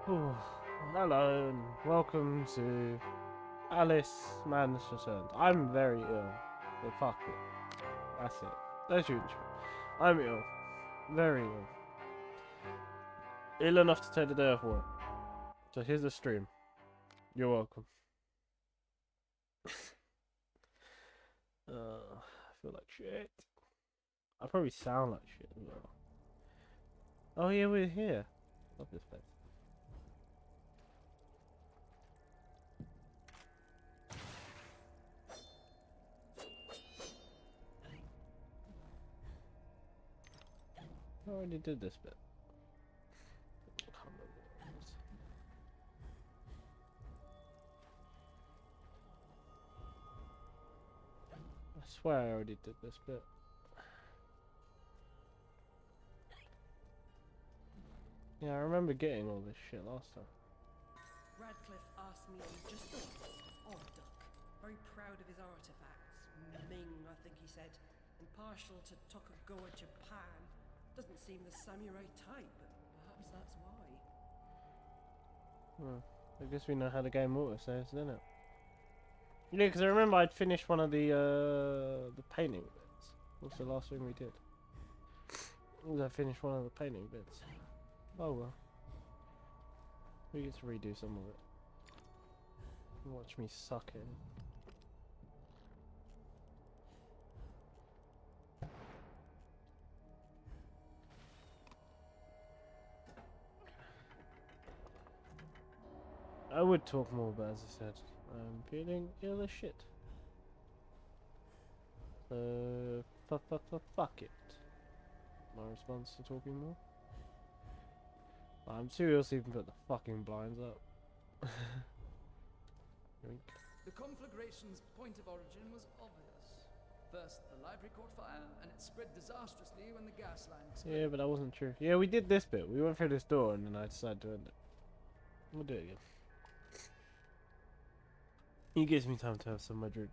Oh, hello and welcome to Alice Man's Returned. I'm very ill, so fuck it. That's it. That's your intro. I'm ill. Very ill. Ill enough to take the day off work. So here's the stream. You're welcome. I feel like shit. I probably sound like shit as well. Oh yeah, we're here. Love this place. I already did this bit. I can't remember what it was. I swear I already did this bit. Yeah, I remember getting all this shit last time. Radcliffe asked me just once. Odd duck. Very proud of his artifacts. Ming, I think he said. And partial to Tokugawa Japan. Doesn't seem the samurai type, but perhaps that's why. Well, I guess we know how the game auto says, don't it? Yeah, because I remember I'd finished one of the painting bits. What's the last thing we did? I finished one of the painting bits. Oh well. We get to redo some of it. Watch me suck it. I would talk more, but as I said, I'm feeling ill as shit. So, fuck it. My response to talking more. I'm too ill to even put the fucking blinds up. The conflagration's point of origin was obvious. First, the library caught fire, and it spread disastrously when the gas line exploded. Yeah, but that wasn't true. Yeah, we did this bit. We went through this door, and then I decided to end it. We'll do it again. He gives me time to have some of my drink.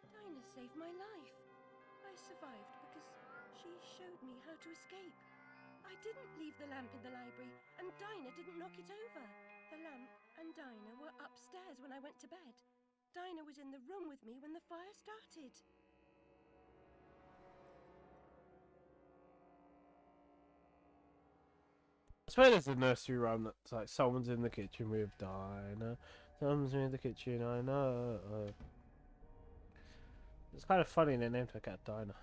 Dinah saved my life. I survived because she showed me how to escape. I didn't leave the lamp in the library, and Dinah didn't knock it over. The lamp and Dinah were upstairs when I went to bed. Dinah was in the room with me when the fire started. I swear there's a nursery rhyme that's like, someone's in the kitchen with Dinah. Someone's in the kitchen, I know. It's kind of funny they named her cat Dinah.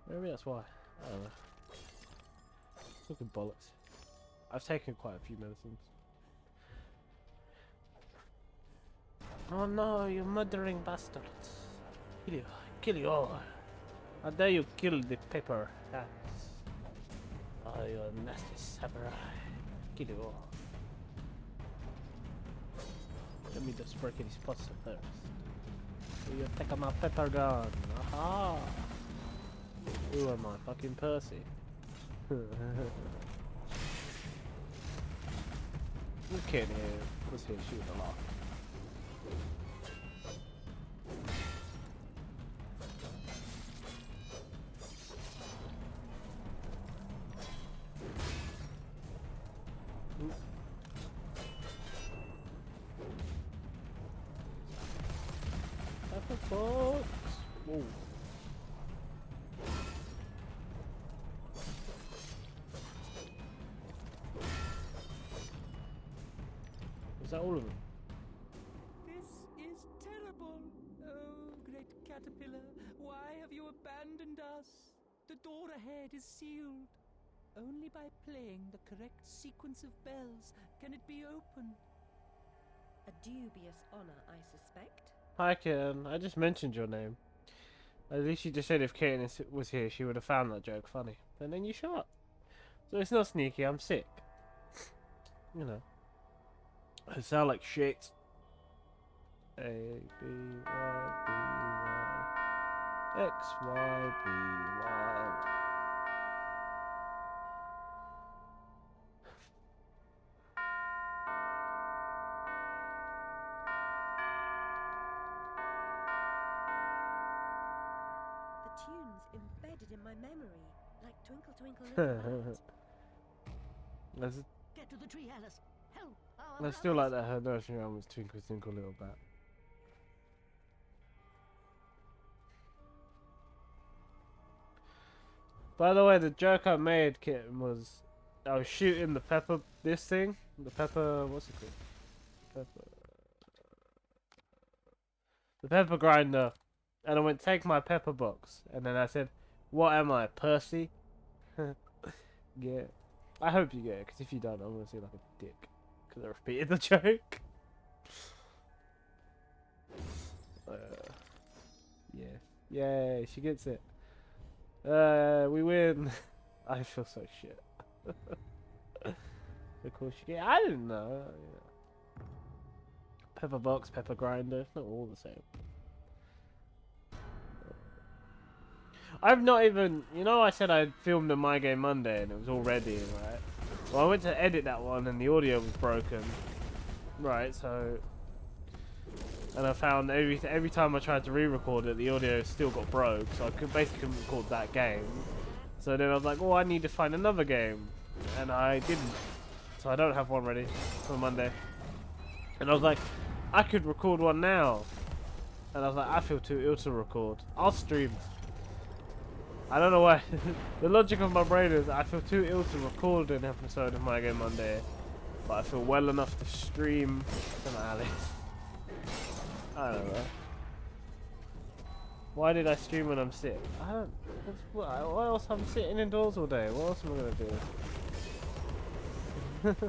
Maybe that's why. I don't know. Fucking bollocks. I've taken quite a few medicines. Oh no, you murdering bastards. Kill you. Kill you all. How dare you kill the paper cats. Oh, you nasty samurai. Kill you all. Let me just break these pots first. You take my pepper gun. Aha! Who am I? Fucking Percy. The kid here was here shooting a lot. Pepper box. Whoa. Is that all of them? This is terrible. Oh, great caterpillar, why have you abandoned us? The door ahead is sealed. Only by playing the correct sequence of bells can it be opened. A dubious honor, I suspect. Hi, Ken. I just mentioned your name. At least you just said if Kate was here, she would have found that joke funny. And then you shut up. So it's not sneaky, I'm sick. You know. I sound like shit. A, B, Y, B, Y. X, Y, B, Y. embedded in my memory, like Twinkle Twinkle Little Light. Let's, Get to the tree, Alice. Help our let's still like brothers. that her nursery rhyme was Twinkle Twinkle Little Bat. By the way, the joke I made, Kitten, was I was shooting the pepper, this thing, the pepper, what's it called? The pepper grinder, and I went take my pepper box, and then I said, "What am I, Percy?" Yeah, I hope you get it, because if you don't, I'm gonna see like a dick, because I repeated the joke. Yeah, yay, she gets it. We win. I feel so shit. Of course you get. I didn't know. Yeah. Pepper box, pepper grinder. It's not all the same. I've not even. You know, I said I filmed a My Game Monday and it was all ready, right? Well, I went to edit that one and the audio was broken. Right, so. And I found every time I tried to re-record it, the audio still got broke, so I could basically record that game. So then I was like, oh, I need to find another game, and I didn't. So I don't have one ready for Monday. And I was like, I could record one now. And I was like, I feel too ill to record. I'll stream. I don't know why. The logic of my brain is I feel too ill to record an episode of My Game Monday, but I feel well enough to stream some Alice. I don't know. Why did I stream when I'm sick? I don't. What else? I'm sitting indoors all day. What else am I gonna do?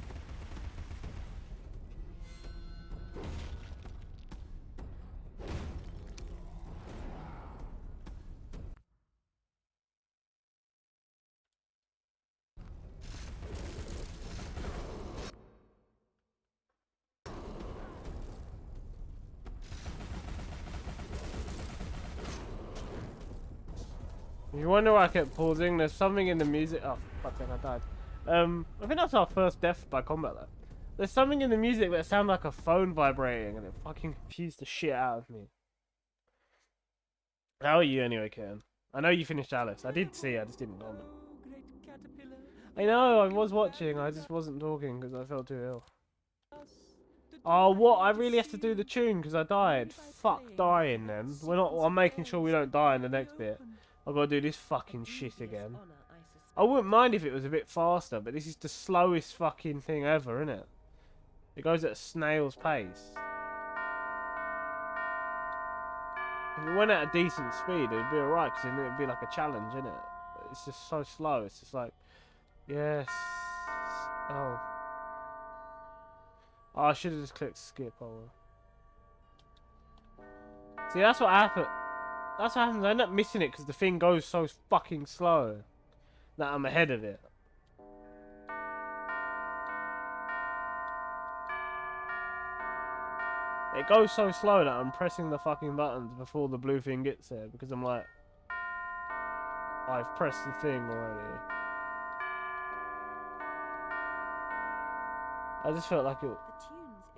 If you wonder why I kept pausing, there's something in the music. Oh, fuck it, I died. I think that's our first death by combat though. There's something in the music that sounds like a phone vibrating, and it fucking confused the shit out of me. How are you anyway, Ken? I know you finished Alice. I did see, I just didn't comment. Oh, great caterpillar. I know, I was watching, I just wasn't talking because I felt too ill. The Oh, door what? I ahead is really have to do the sealed. tune because I died. Fuck dying then. We're not. I'm making sure we don't die in the next bit. I've got to do this fucking shit again. I wouldn't mind if it was a bit faster, but this is the slowest fucking thing ever, isn't it? It goes at a snail's pace. If it went at a decent speed, it'd be alright, because then it'd be like a challenge, innit? But it's just so slow. It's just like, yes. Oh. Oh, I should have just clicked skip. Oh well. See, that's what happened. That's what happens. I end up missing it because the thing goes so fucking slow that I'm ahead of it. It goes so slow that I'm pressing the fucking buttons before the blue thing gets there because I'm like, I've pressed the thing already. I just felt like it.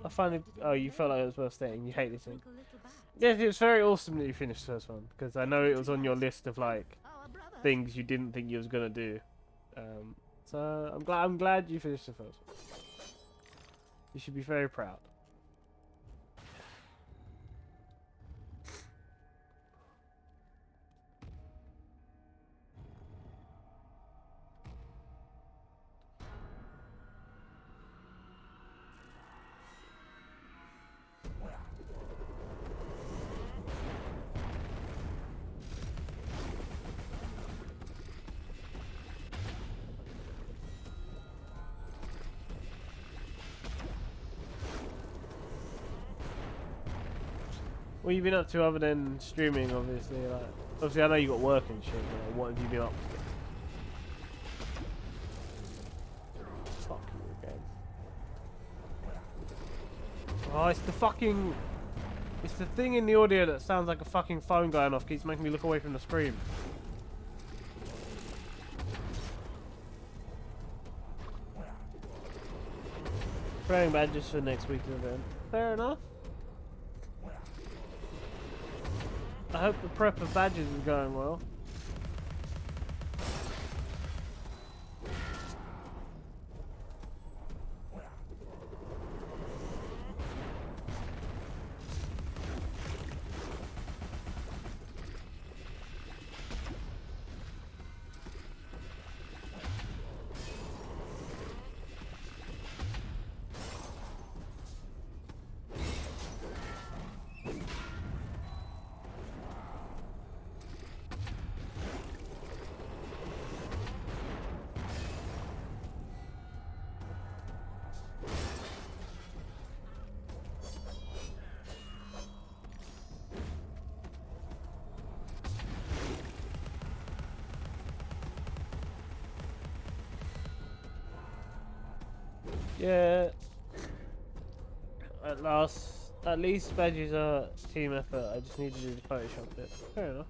I finally. Oh, you felt like it was worth staying. You hate this thing. Yeah, it was very awesome that you finished the first one because I know it was on your list of like Our brothers. things you didn't think you was gonna do. So I'm glad you finished the first one. You should be very proud. What have you been up to other than streaming, obviously? Like, obviously I know you got work and shit, but like, what have you been up to? Fuck you again. Oh, it's the fucking... It's the thing in the audio that sounds like a fucking phone going off, keeps making me look away from the screen. Praying badges for next week's event. Fair enough. I hope the prep of badges is going well. Yeah. At last. At least badges are team effort. I just need to do the Photoshop bit. Fair enough.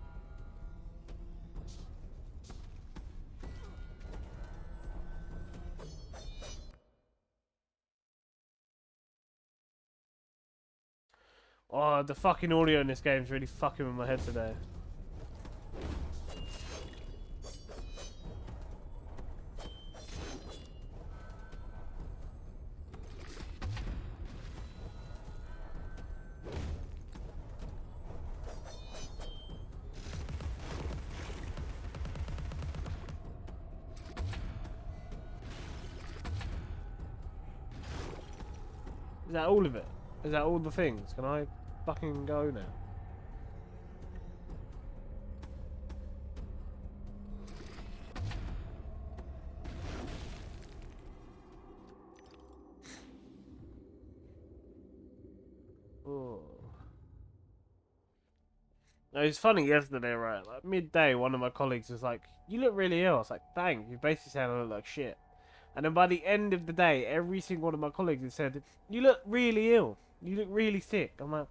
Oh, the fucking audio in this game is really fucking with my head today. Is that all of it? Is that all the things? Can I fucking go now? Oh. No, it was funny yesterday, right? Like midday, one of my colleagues was like, "You look really ill." I was like, "Thanks." You basically said I look like shit. And then by the end of the day, every single one of my colleagues had said, "You look really ill. You look really sick." I'm like,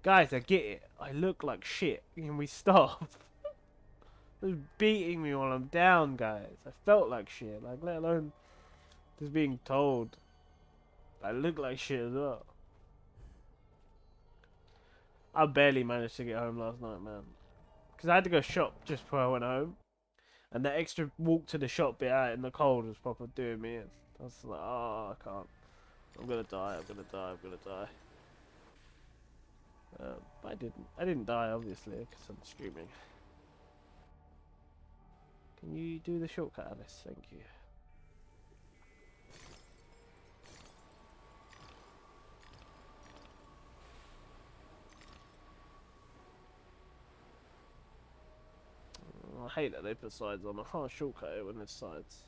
"Guys, I get it. I look like shit. Can we stop?" It was beating me while I'm down, guys. I felt like shit. Like, let alone just being told I look like shit as well. I barely managed to get home last night, man. Because I had to go shop just before I went home. And the extra walk to the shop bit out in the cold was proper doing me in. I was like, oh, I can't. I'm gonna die, I'm gonna die, I'm gonna die. But I didn't. I didn't die, obviously, because I'm streaming. Can you do the shortcut, Alice? Thank you. I hate that they put sides on. I can't shortcut it when there's sides.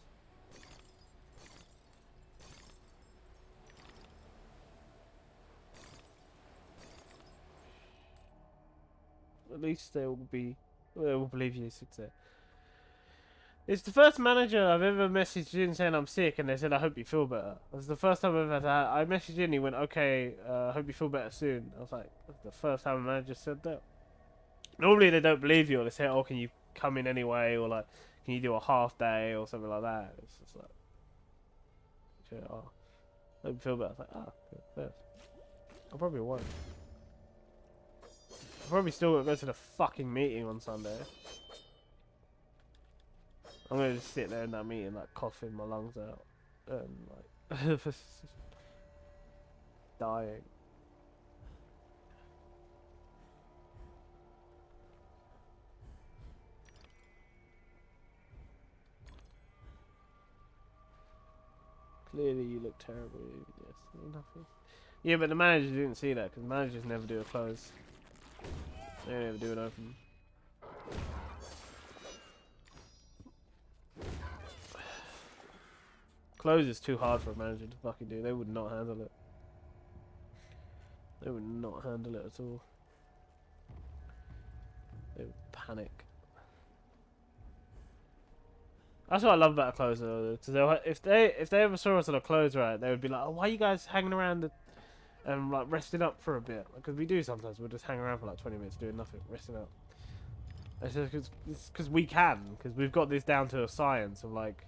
At least they will be. They will believe you success. It's the first manager I've ever messaged in saying I'm sick, and they said I hope you feel better. That's the first time I've ever had that. I messaged in, he went, "Okay, hope you feel better soon." I was like, that's the first time a manager said that. Normally they don't believe you, or they say, "Oh, can you come in anyway?" Or like, "Can you do a half day?" or something like that. It's just like, shit, oh, hope you feel better. I was like, ah, good, first. I probably won't. I probably still gotta go to the fucking meeting on Sunday. I'm gonna just sit there in that meeting, like coughing my lungs out, and like dying. Clearly, you look terrible. Yes, nothing. Yeah, but the managers didn't see that because managers never do a close. They never do an open. Close is too hard for a manager to fucking do. They would not handle it. They would not handle it at all. They would panic. That's what I love about a closer. Because if they ever saw us on a close, right, they would be like, "Oh, why are you guys hanging around and like resting up for a bit?" Because we do sometimes. We'll just hang around for like 20 minutes doing nothing, resting up. It's just because we can, because we've got this down to a science of like,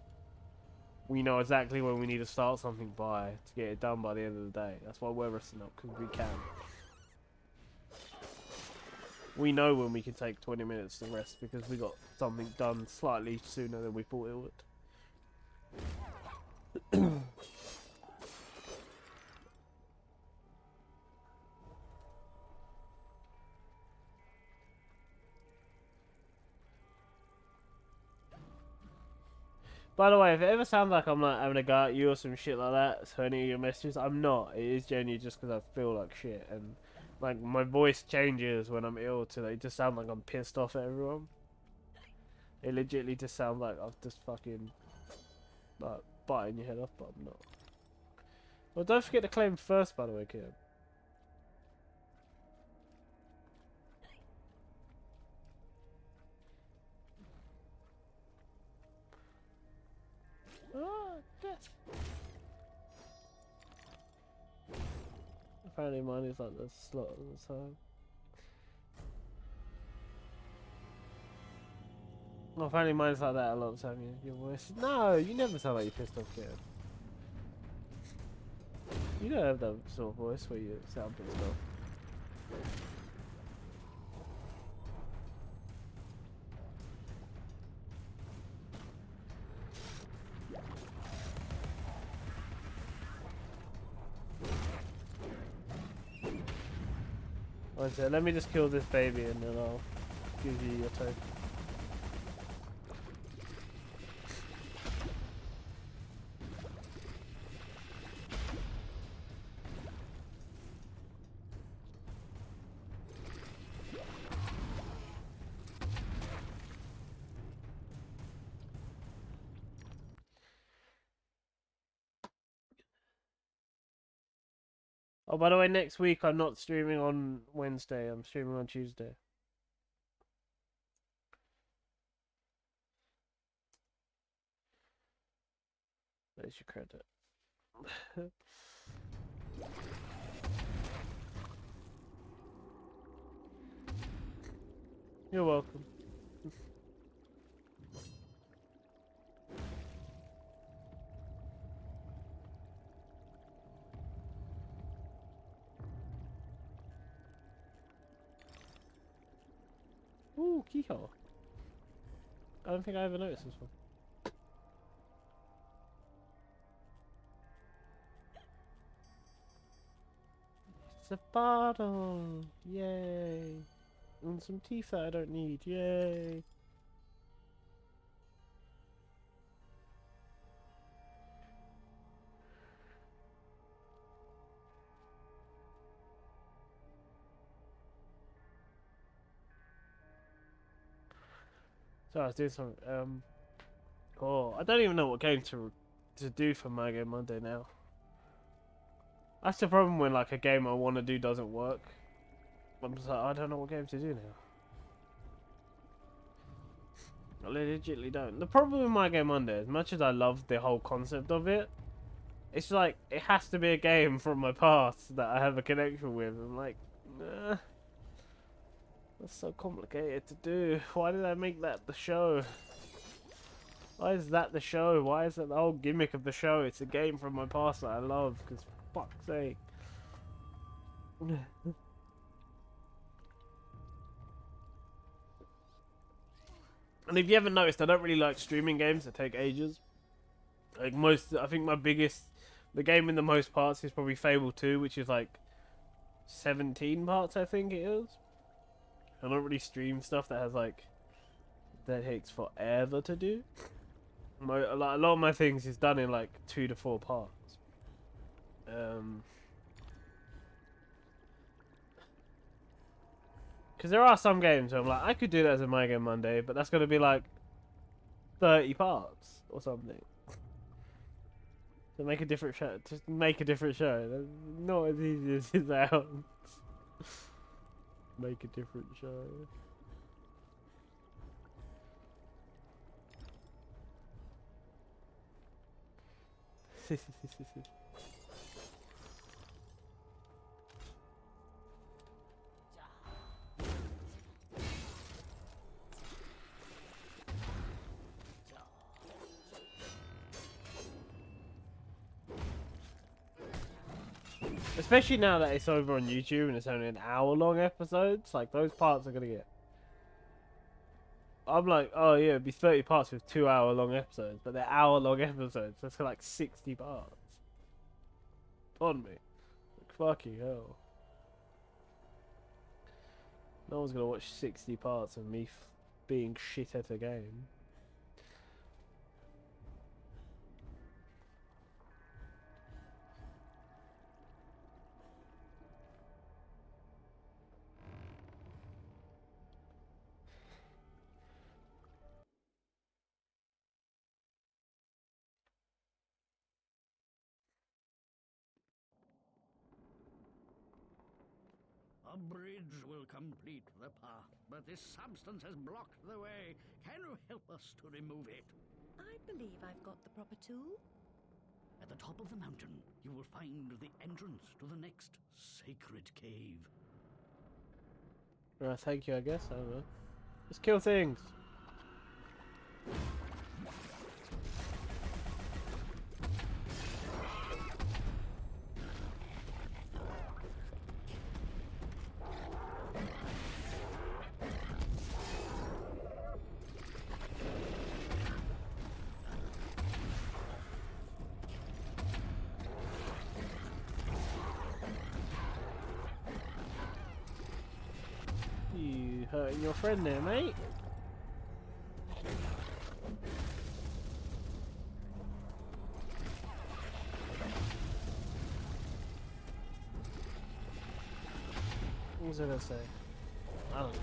we know exactly when we need to start something by to get it done by the end of the day. That's why we're resting up, because we can. We know when we can take 20 minutes to rest because we got something done slightly sooner than we thought it would. By the way, if it ever sounds like I'm like having a go at you or some shit like that, so any of your messages, I'm not. It is genuinely just because I feel like shit, and like my voice changes when I'm ill to like just sound like I'm pissed off at everyone. It legitimately just sounds like I've just fucking like biting your head off, but I'm not. Well, don't forget to claim first, by the way, kid. Oh, death. Apparently mine is like the slot all the time. Well, apparently mine's like that a lot of the time. Your voice. No, you never sound like you're pissed off, kid. You don't have that sort of voice where you sound pissed off. One sec, let me just kill this baby and then I'll give you your token. Oh, by the way, next week I'm not streaming on Wednesday, I'm streaming on Tuesday. There's your credit. You're welcome. Ooh, keyhole. I don't think I ever noticed this one. It's a bottle! Yay! And some teeth that I don't need. Yay! So I was doing something. Oh, I don't even know what game to do for my game Monday now. That's the problem when like a game I want to do doesn't work. I'm just like, I don't know what game to do now. I legitimately don't. The problem with my game Monday, as much as I love the whole concept of it, it's like it has to be a game from my past that I have a connection with. I'm like, nah, that's so complicated to do. Why did I make that the show? Why is that the show? Why is that the whole gimmick of the show? It's a game from my past that I love, because fuck's sake. And if you haven't noticed, I don't really like streaming games that take ages. Like I think the game in the most parts is probably Fable 2, which is like 17 parts, I think it is. I don't really stream stuff that has like, that takes forever to do. A lot of my things is done in like 2 to 4 parts. Because there are some games where I'm like, I could do that as a My Game Monday, but that's going to be like 30 parts or something. To make a different show. Just make a different show. That's not as easy as it sounds. Make a different show. Especially now that it's over on YouTube and it's only an hour-long episodes, like those parts are gonna get. I'm like, oh yeah, it'd be 30 parts with 2-hour-long episodes, but they're hour-long episodes. That's like 60 parts. On me, like, fucking hell. No one's gonna watch 60 parts of me being shit at a game. A bridge will complete the path, but this substance has blocked the way. Can you help us to remove it? I believe I've got the proper tool. At the top of the mountain, you will find the entrance to the next sacred cave. Right, thank you, I guess. I don't know. Just kill things. You hurting your friend there, mate? What was I gonna say? I don't know.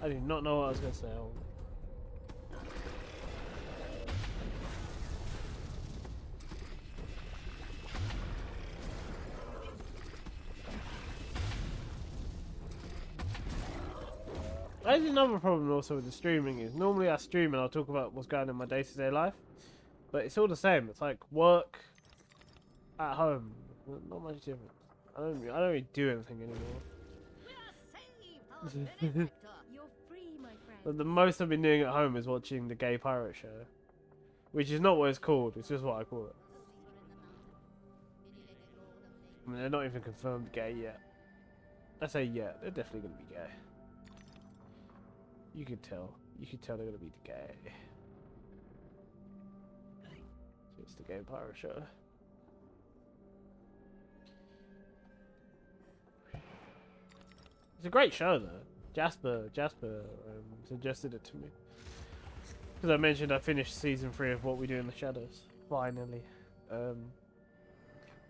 I do not know what I was gonna say. That's another problem also with the streaming is normally I stream and I'll talk about what's going on in my day-to-day life, but it's all the same. It's like work at home, not much difference. I don't really do anything anymore. You're free, my friend. But the most I've been doing at home is watching the Gay Pirate Show, which is not what it's called. It's just what I call it. I mean, they're not even confirmed gay yet. I say yet. They're definitely gonna be gay. You could tell. You could tell they're gonna be gay. So it's the Gay Pirate Show. It's a great show though. Jasper suggested it to me. Because I mentioned I finished season 3 of What We Do in the Shadows. Finally.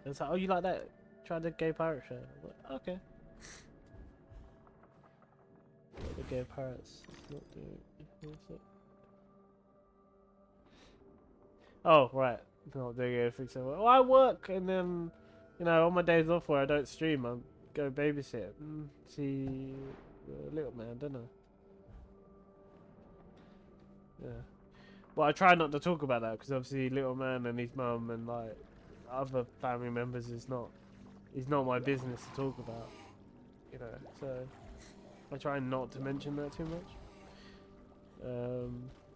It's like, oh, you like that? Try the Gay Pirate Show. I was like, okay. What the Gay Pirates not doing. What's it? Oh, right. Not doing anything so well. I work and then, you know, on my days off where I don't stream, I go babysit and see Little Man, don't I? Yeah. But I try not to talk about that because obviously Little Man and his mum and like other family members is not my business to talk about. You know, so I try not to mention that too much.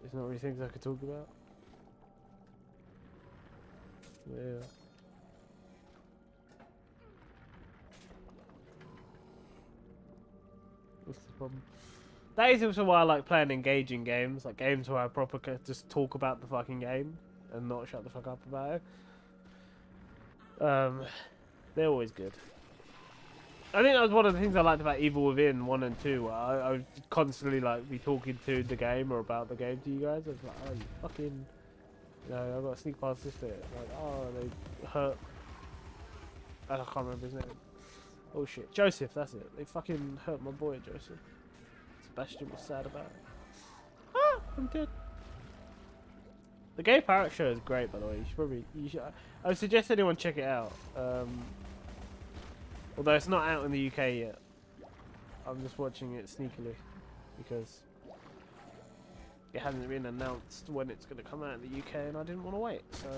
It's not really things I could talk about. Yeah. What's the problem? That is also why I like playing engaging games, like games where I just talk about the fucking game and not shut the fuck up about it. They're always good. I think that was one of the things I liked about Evil Within 1 and 2. Where I would constantly like be talking to the game or about the game to you guys. I was like, oh, you fucking, you know, I got to sneak past this bit. Like, oh, they hurt. I can't remember his name. Oh shit, Joseph, that's it. They fucking hurt my boy Joseph. Sebastian was sad about it. Ah, I'm dead. The Gay Pirate Show is great, by the way. You should. I would suggest anyone check it out. Although it's not out in the UK yet. I'm just watching it sneakily because it hasn't been announced when it's going to come out in the UK, and I didn't want to wait. So,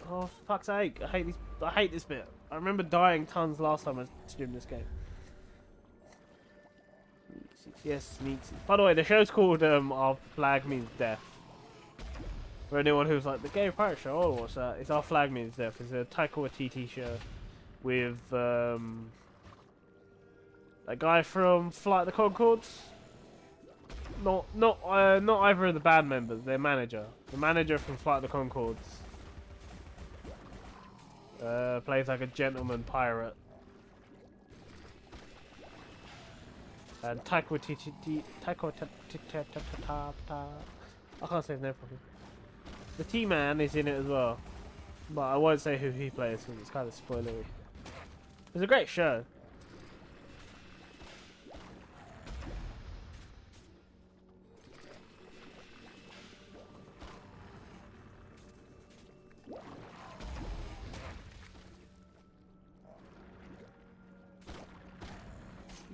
oh for fuck's sake! I hate this bit. I remember dying tons last time I streamed this game. Yes, sneaks. By the way, the show's called Our Flag Means Death. For anyone who's like, the Gay Pirate Show, oh, what's that? It's Our Flag Means Death. It's a Taika Waititi show with that guy from Flight of the Conchords. Not either of the band members. Their manager. The manager from Flight of the Conchords. Plays like a gentleman pirate. And Taika Waititi. I can't say his name properly. The T-Man is in it as well. But I won't say who he plays because it's kind of spoilery. It's a great show.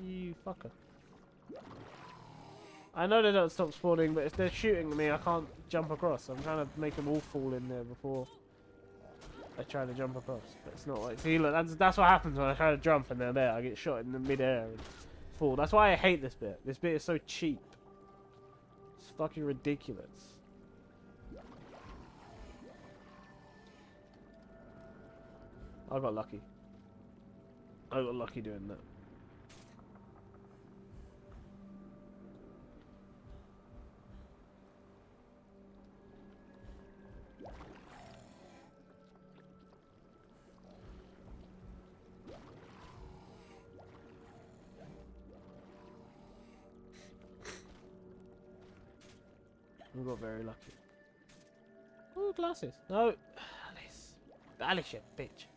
You fucker. I know they don't stop spawning, but if they're shooting me, I can't jump across. I'm trying to make them all fall in there before I try to jump across, but it's not like. See, look, that's what happens when I try to jump and they're there. I get shot in the mid-air and fall. That's why I hate this bit. This bit is so cheap. It's fucking ridiculous. I got lucky. I got lucky doing that. We got very lucky. Oh, glasses. No. Alice. Alice, you bitch.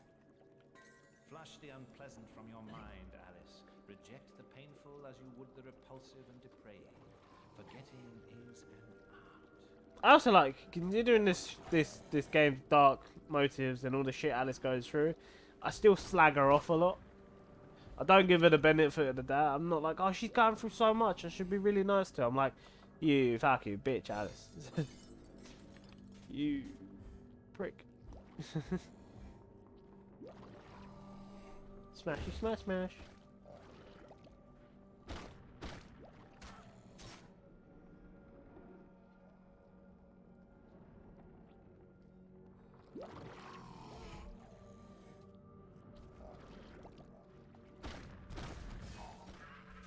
Flush the unpleasant from your mind, Alice. Reject the painful as you would the repulsive and depraved. Forgetting is an art. I also like, considering this game's dark motives and all the shit Alice goes through, I still slag her off a lot. I don't give her the benefit of the doubt. I'm not like, oh, she's going through so much, I should be really nice to her. I'm like, you fuck you, bitch, Alice. You prick. Smashy, smash, smash.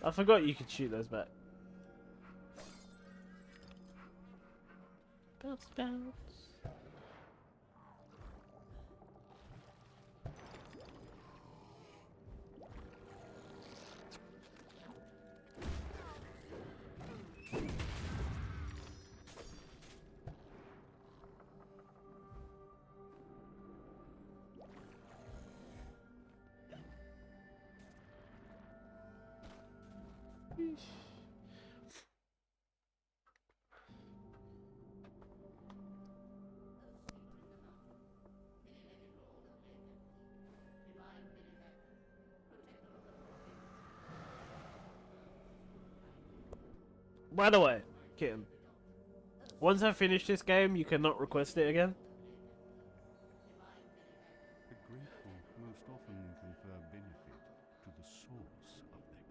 I forgot you could shoot those back. Bounce, bounce. By the way, kitten, once I finish this game, you cannot request it again. The grateful most often confer benefit to the source of their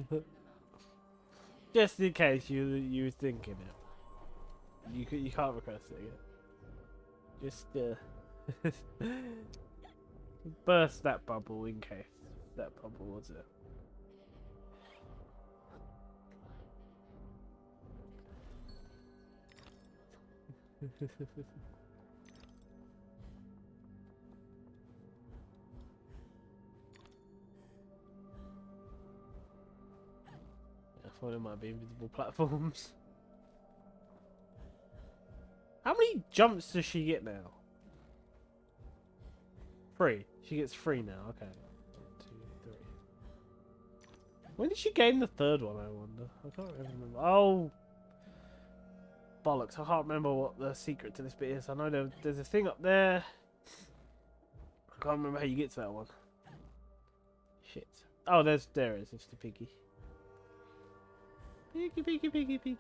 gratitude. Just in case you were thinking it, you can't request it again. Just burst that bubble in case that bubble was it. I thought it might be invisible platforms. How many jumps does she get now? 3. She gets 3 now. Okay. 1, 2, 3. When did she gain the 3rd one? I wonder. I can't remember. Oh. Bollocks, I can't remember what the secret to this bit is. I know there's a thing up there. I can't remember how you get to that one. Shit. Oh, there it is. It's the piggy. Piggy, piggy, piggy, piggy.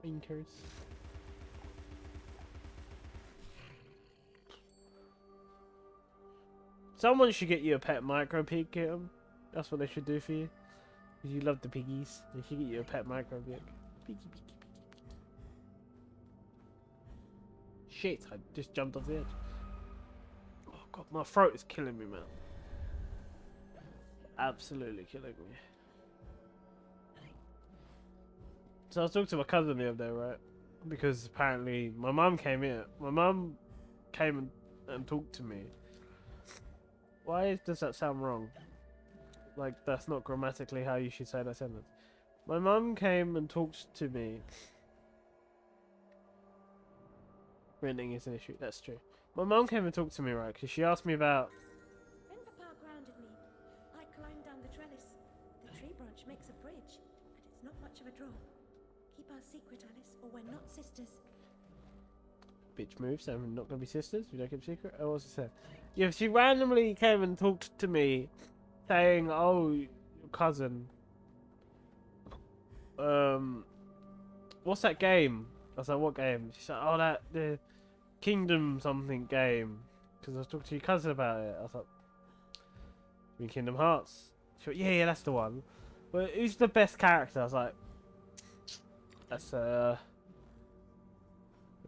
Winkers. Someone should get you a pet micro pig, Kim. That's what they should do for you. Because you love the piggies. They should get you a pet micro pig. Piggy, piggy. Shit, I just jumped off the edge. Oh god, my throat is killing me, man. Absolutely killing me. So I was talking to my cousin the other day, right? Because apparently my mum came in. My mum came and talked to me. Why does that sound wrong? Like, that's not grammatically how you should say that sentence. My mum came and talked to me. Renting is an issue, that's true. My mum came and talked to me, right, because she asked me about... When Papa grounded me, I climbed down the trellis. The tree branch makes a bridge, and it's not much of a drop. Keep our secret, Alice, or we're not sisters. Bitch move, so we're not going to be sisters? We don't keep secret? Oh, what's it say? Yeah, she randomly came and talked to me, saying, oh, your cousin... what's that game? was like, what game? She's like, oh, the Kingdom something game. Because I was talking to your cousin about it. I was like, you mean Kingdom Hearts? She went, yeah, that's the one. But who's the best character? I was like, that's, it all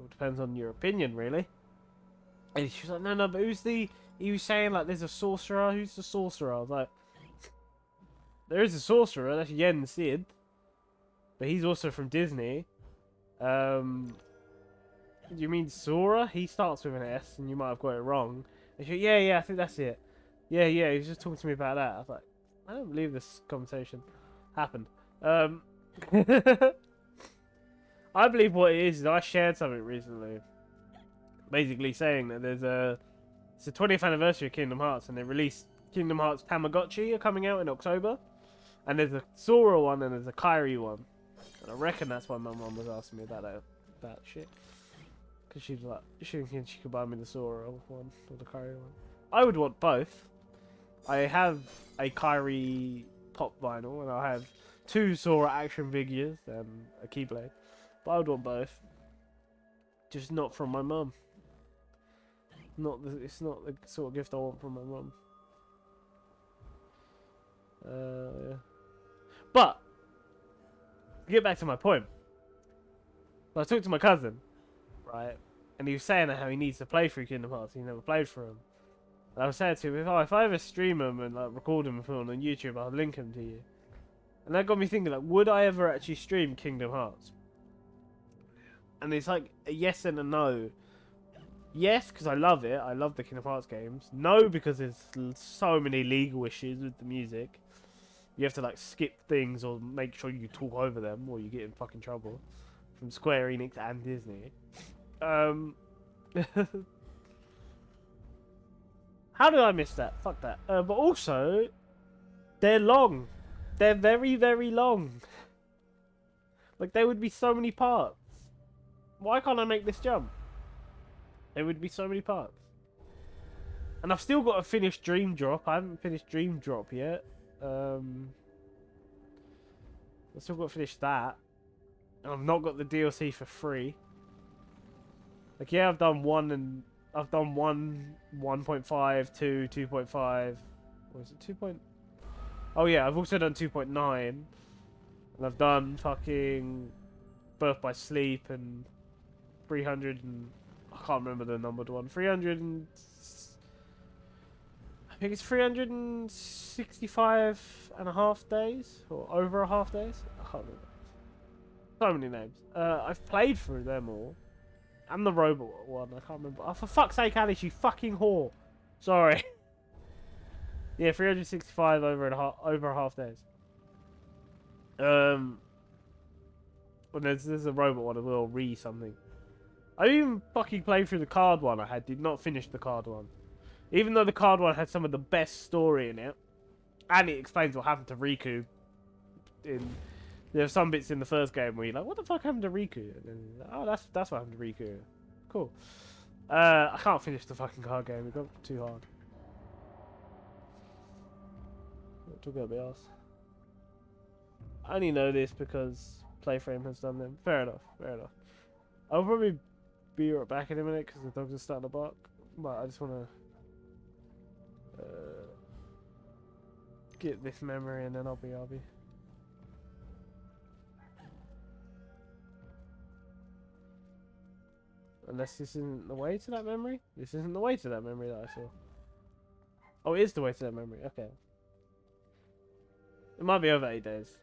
depends on your opinion, really. And she was like, no, but who's the... He was saying, like, there's a sorcerer. Who's the sorcerer? I was like, there is a sorcerer. That's Yen Sid. But he's also from Disney. You mean Sora? He starts with an S, and you might have got it wrong. And she went, yeah, I think that's it. Yeah, he was just talking to me about that. I was like, I don't believe this conversation happened. I believe what it is I shared something recently. Basically saying that it's the 20th anniversary of Kingdom Hearts, and they released Kingdom Hearts Tamagotchi are coming out in October. And there's a Sora one and there's a Kairi one. And I reckon that's why my mum was asking me about that shit. Because she was like, she thinking she could buy me the Sora one or the Kairi one. I would want both. I have a Kairi pop vinyl and I have 2 Sora action figures and a Keyblade. But I would want both. Just not from my mum. It's not the sort of gift I want from my mum. Yeah. But to get back to my point. I talked to my cousin, right? And he was saying how he needs to play through Kingdom Hearts. He never played through them. And I was saying to him, if I ever stream them and like record them and put them on YouTube, I'll link them to you. And that got me thinking, like, would I ever actually stream Kingdom Hearts? And it's like a yes and a no. Yes, because I love it. I love the Kingdom Hearts games. No, because there's so many legal issues with the music. You have to like skip things or make sure you talk over them or you get in fucking trouble. From Square Enix and Disney. How did I miss that? Fuck that. But also, they're long. They're very, very long. Like, there would be so many parts. Why can't I make this jump? There would be so many parts. And I've still got to finish Dream Drop. I haven't finished Dream Drop yet. I've still got to finish that. And I've not got the DLC for free. Like, yeah, I've done 1, 1.5, 2, 2.5. What is it, 2. Oh yeah, I've also done 2.9. And I've done fucking Birth by Sleep and 300 and... I can't remember the numbered one. 300 and... I think it's 365 and a half days? Or over a half days? I can't remember. So many names. I've played through them all. And the robot one, I can't remember. Oh, for fuck's sake, Alice, you fucking whore. Sorry. Yeah, 365 over a half days. Well, there's a robot one, a little something. I even fucking played through the card one did not finish the card one. Even though the card one had some of the best story in it. And it explains what happened to Riku. There are some bits in the first game where you're like, what the fuck happened to Riku? And then, oh, that's what happened to Riku. Cool. I can't finish the fucking card game. It got too hard. Took out the ass. I only know this because Playframe has done them. Fair enough. I'll probably be right back in a minute because the dogs are starting to bark. But I just want to get this memory and then I'll be. Unless this isn't the way to that memory? This isn't the way to that memory that I saw. Oh, it is the way to that memory. Okay. It might be over 8 days.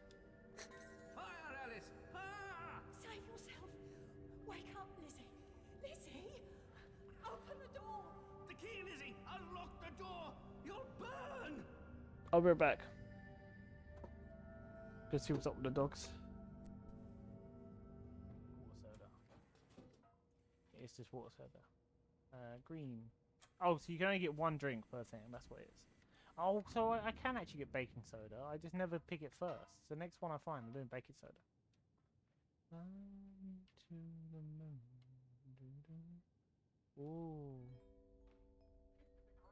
Fire, Alice! Fire! Save yourself. Wake up, Lizzie. Lizzie! Open the door. The key, Lizzie! Unlock the door! You'll burn! I'll be right back. Let's see what's up with the dogs. Water soda. It's just water soda. Green. Oh, so you can only get 1 drink per thing. That's what it is. Oh, so I can actually get baking soda. I just never pick it first. The next one I find, I'm doing baking soda. To the moon. Ooh.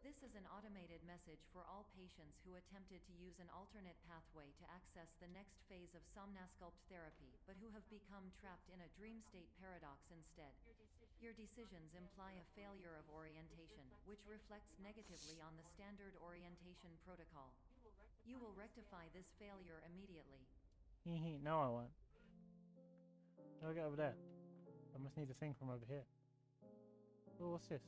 This is an automated message for all patients who attempted to use an alternate pathway to access the next phase of somnasculpt therapy, but who have become trapped in a dream state paradox instead. Your decisions imply a failure of orientation, which reflects negatively on the standard orientation protocol. You will rectify this failure immediately. No, I won't. I'll get over there. I must need a thing from over here. Oh, what's this?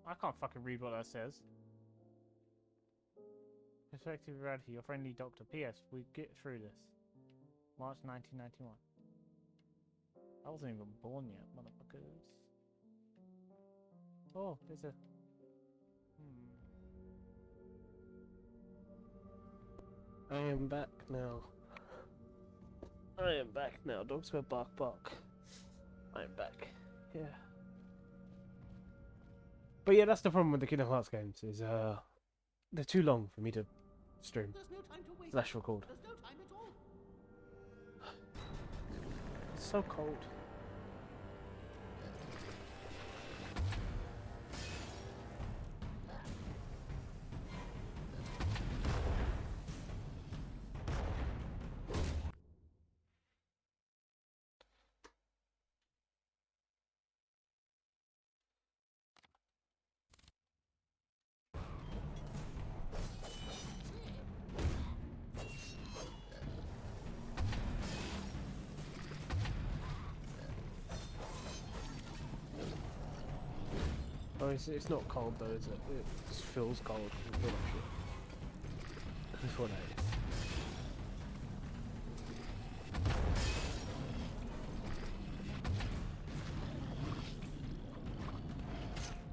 I can't fucking read what that says. Perspective reality, your friendly doctor. P.S. We get through this. March 1991. I wasn't even born yet, motherfuckers. Oh, there's a... I am back now. I am back now. Dogs go bark bark. I am back. Yeah. But yeah, that's the problem with the Kingdom Hearts games, is they're too long for me to stream. There's no time to wait. Slash record. There's no time at all. It's so cold. Oh, it's not cold though, is it? It just feels cold. I feel like shit. That's what that is.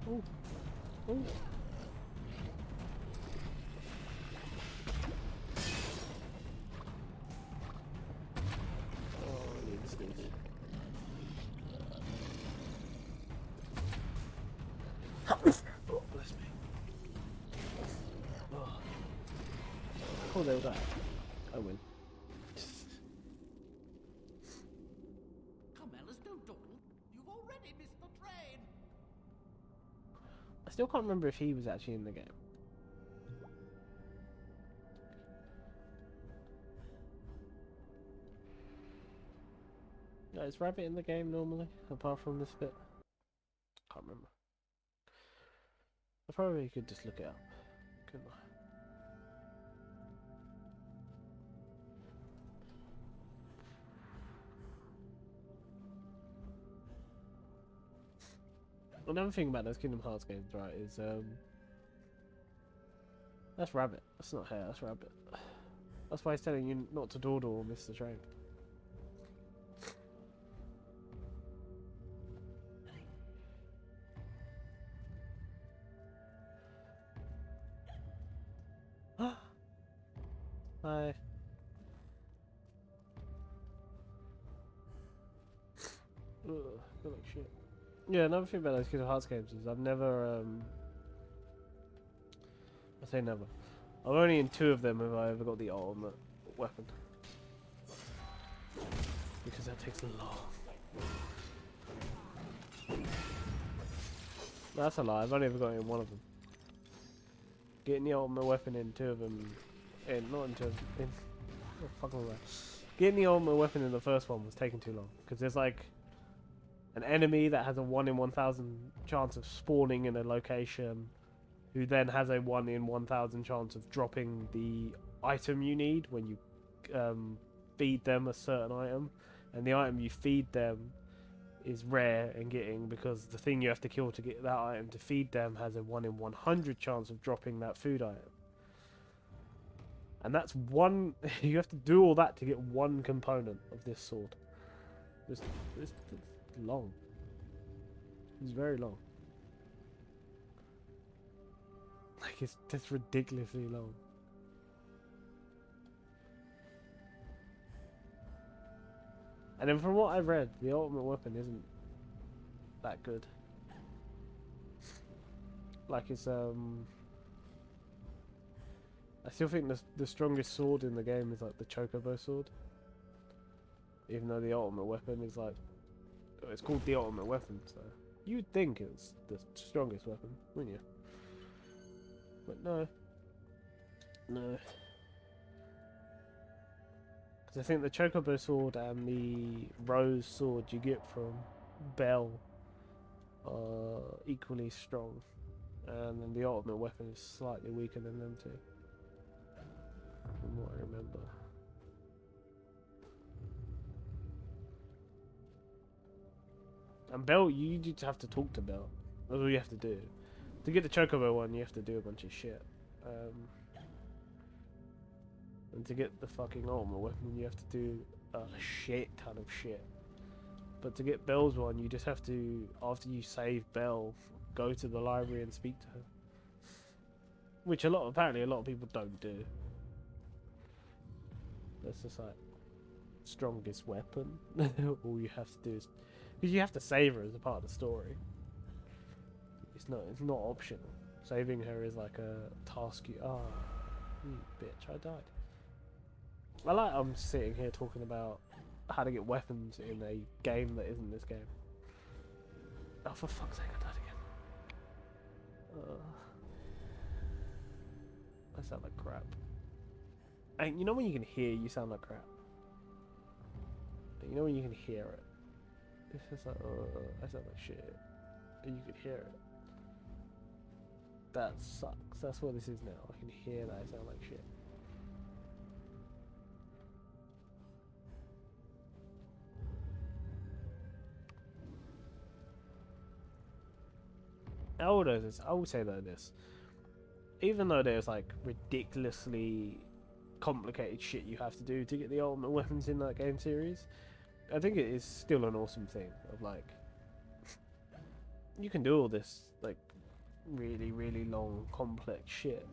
Oh, oh. Oh, I need to sneeze. Oh, bless me. Oh, oh they'll die. I win. Come, Alice, don't dawdle. You've already missed the train. I still can't remember if he was actually in the game. No, is Rabbit in the game normally, apart from this bit? Can't remember. I probably could just look it up, couldn't I? Another thing about those Kingdom Hearts games, right, is that's Rabbit. That's not Hare, that's Rabbit. That's why he's telling you not to dawdle or miss the train. Hi. Ugh, I feel like shit. Yeah, another thing about those Kingdom Hearts games is I've never, I say never. I've only in 2 of them have I ever got the ultimate weapon. Because that takes long. That's a lie, I've only ever got it in 1 of them. Getting the ultimate weapon in 2 of them, not in 2 of them, oh, fuck all that. Getting the ultimate weapon in the first one was taking too long. Because there's like an enemy that has a 1 in 1,000 chance of spawning in a location, who then has a 1 in 1,000 chance of dropping the item you need when you feed them a certain item, and the item you feed them is rare in getting because the thing you have to kill to get that item to feed them has a 1 in 100 chance of dropping that food item. And that's one. You have to do all that to get 1 component of this sword. It's long. It's very long. Like, it's just ridiculously long. And then from what I've read, the ultimate weapon isn't that good. Like, it's I still think the strongest sword in the game is like the Chocobo sword. Even though the ultimate weapon is like, it's called the ultimate weapon, so You'd think it was the strongest weapon, wouldn't you? But no. No. Because I think the Chocobo sword and the Rose sword you get from Belle are equally strong. And then the ultimate weapon is slightly weaker than them two. From what I remember. And Belle, you just have to talk to Belle. That's all you have to do. To get the Chocobo one, you have to do a bunch of shit. And to get the fucking ultimate weapon, you have to do a shit ton of shit. But to get Belle's one, you just have to, after you save Belle, go to the library and speak to her. Which apparently a lot of people don't do. That's just like strongest weapon. All you have to do is, because you have to save her as a part of the story. It's not optional. Saving her is like a task you. Oh, you bitch! I died. I'm sitting here talking about how to get weapons in a game that isn't this game. Oh, for fuck's sake, I died again. I sound like crap. And you know when you can hear you sound like crap? You know when you can hear it? It's just like, I sound like shit. And you can hear it. That sucks. That's what this is now. I can hear that I sound like shit. I will say though this. Even though there's like ridiculously complicated shit you have to do to get the ultimate weapons in that game series, I think it is still an awesome thing of like, you can do all this like really, really long, complex shit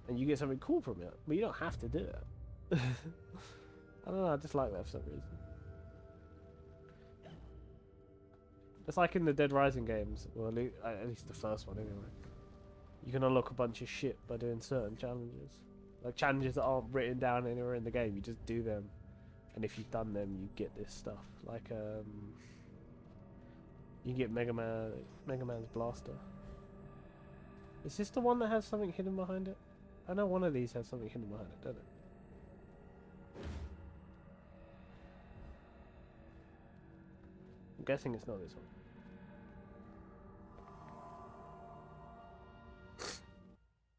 and you get something cool from it, but you don't have to do it. I don't know, I just like that for some reason. It's like in the Dead Rising games, well at least the first one anyway. You can unlock a bunch of shit by doing certain challenges. Like challenges that aren't written down anywhere in the game, you just do them. And if you've done them, you get this stuff. Like, you get Mega Man's blaster. Is this the one that has something hidden behind it? I know one of these has something hidden behind it, doesn't it? I'm guessing it's not this one.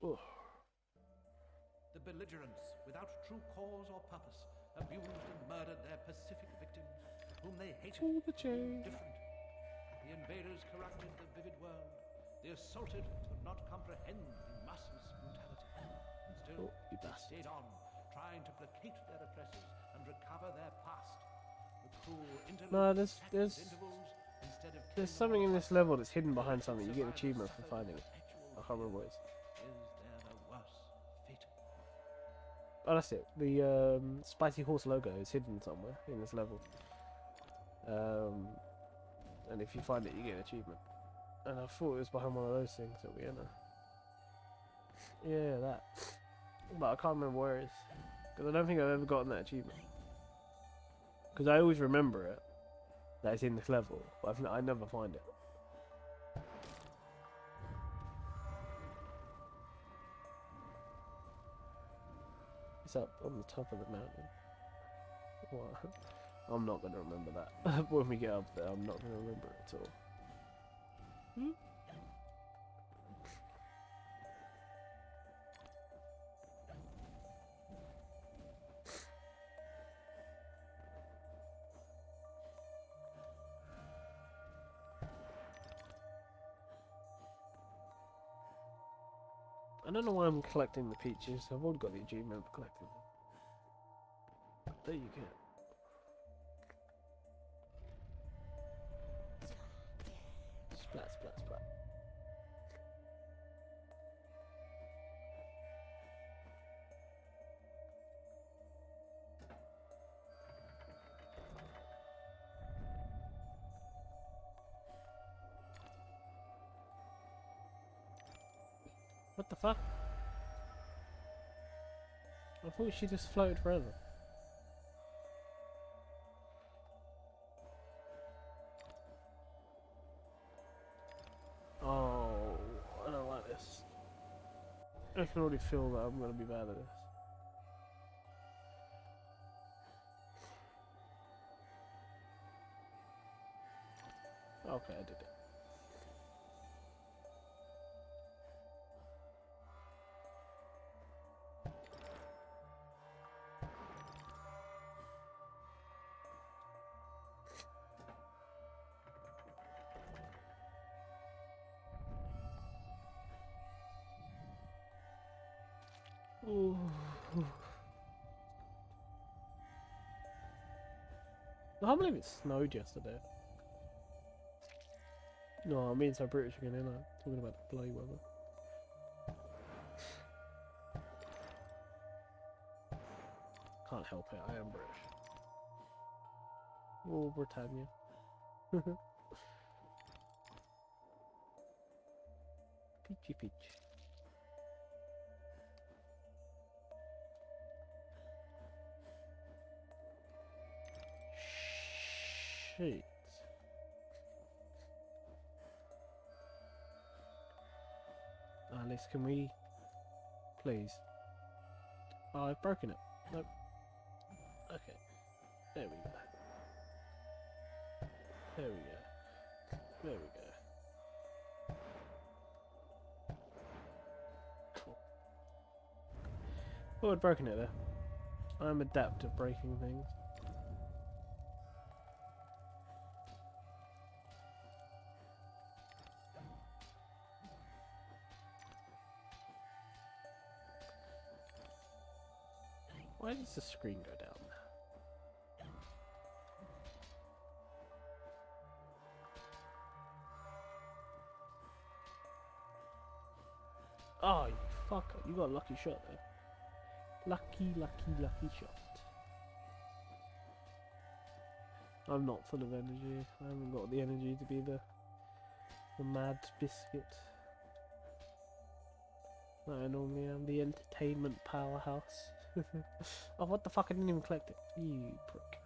Oh. The belligerents, without true cause or purpose, abused and murdered their pacific victims, whom they hated Pull the chain. different. The invaders corrupted the vivid world. The assaulted could not comprehend the masses' brutality. And still, they stayed on, trying to placate their oppressors and recover their past. The cruel No, interludes there's something in this level that's hidden behind something. You get an achievement for finding it. I can't remember what it is. Is there a worse fate? Oh, that's it. The Spicy Horse logo is hidden somewhere in this level. And if you find it, you get an achievement. And I thought it was behind one of those things that we enter. Yeah, that. But I can't remember where it is. Because I don't think I've ever gotten that achievement. Because I always remember it. That it's in this level. But I never find it. It's up on the top of the mountain. What? I'm not going to remember that. When we get up there, I'm not going to remember it at all. I don't know why I'm collecting the peaches. I've already got the achievement for collecting them. There you go. Splat, splat, splat. What the fuck? I thought she just floated forever. I can already feel that I'm gonna be bad at this. Okay, I did it. Ooh. I can't believe it snowed yesterday. No, I'm being so British again, ain't I? Talking about the bloody weather. Can't help it, I am British. Oh, Britannia. Peachy peach. Shit. Alice, can we... Please. Oh, I've broken it. Nope. Okay. There we go. There we go. There we go. Cool. Oh, I'd broken it there. I'm adept at breaking things. Why does the screen go down? Oh, you fucker. You got a lucky shot there. Lucky, lucky, lucky shot. I'm not full of energy. I haven't got the energy to be the mad biscuit. No, I normally am the entertainment powerhouse. Oh, what the fuck? I didn't even collect it. You prick.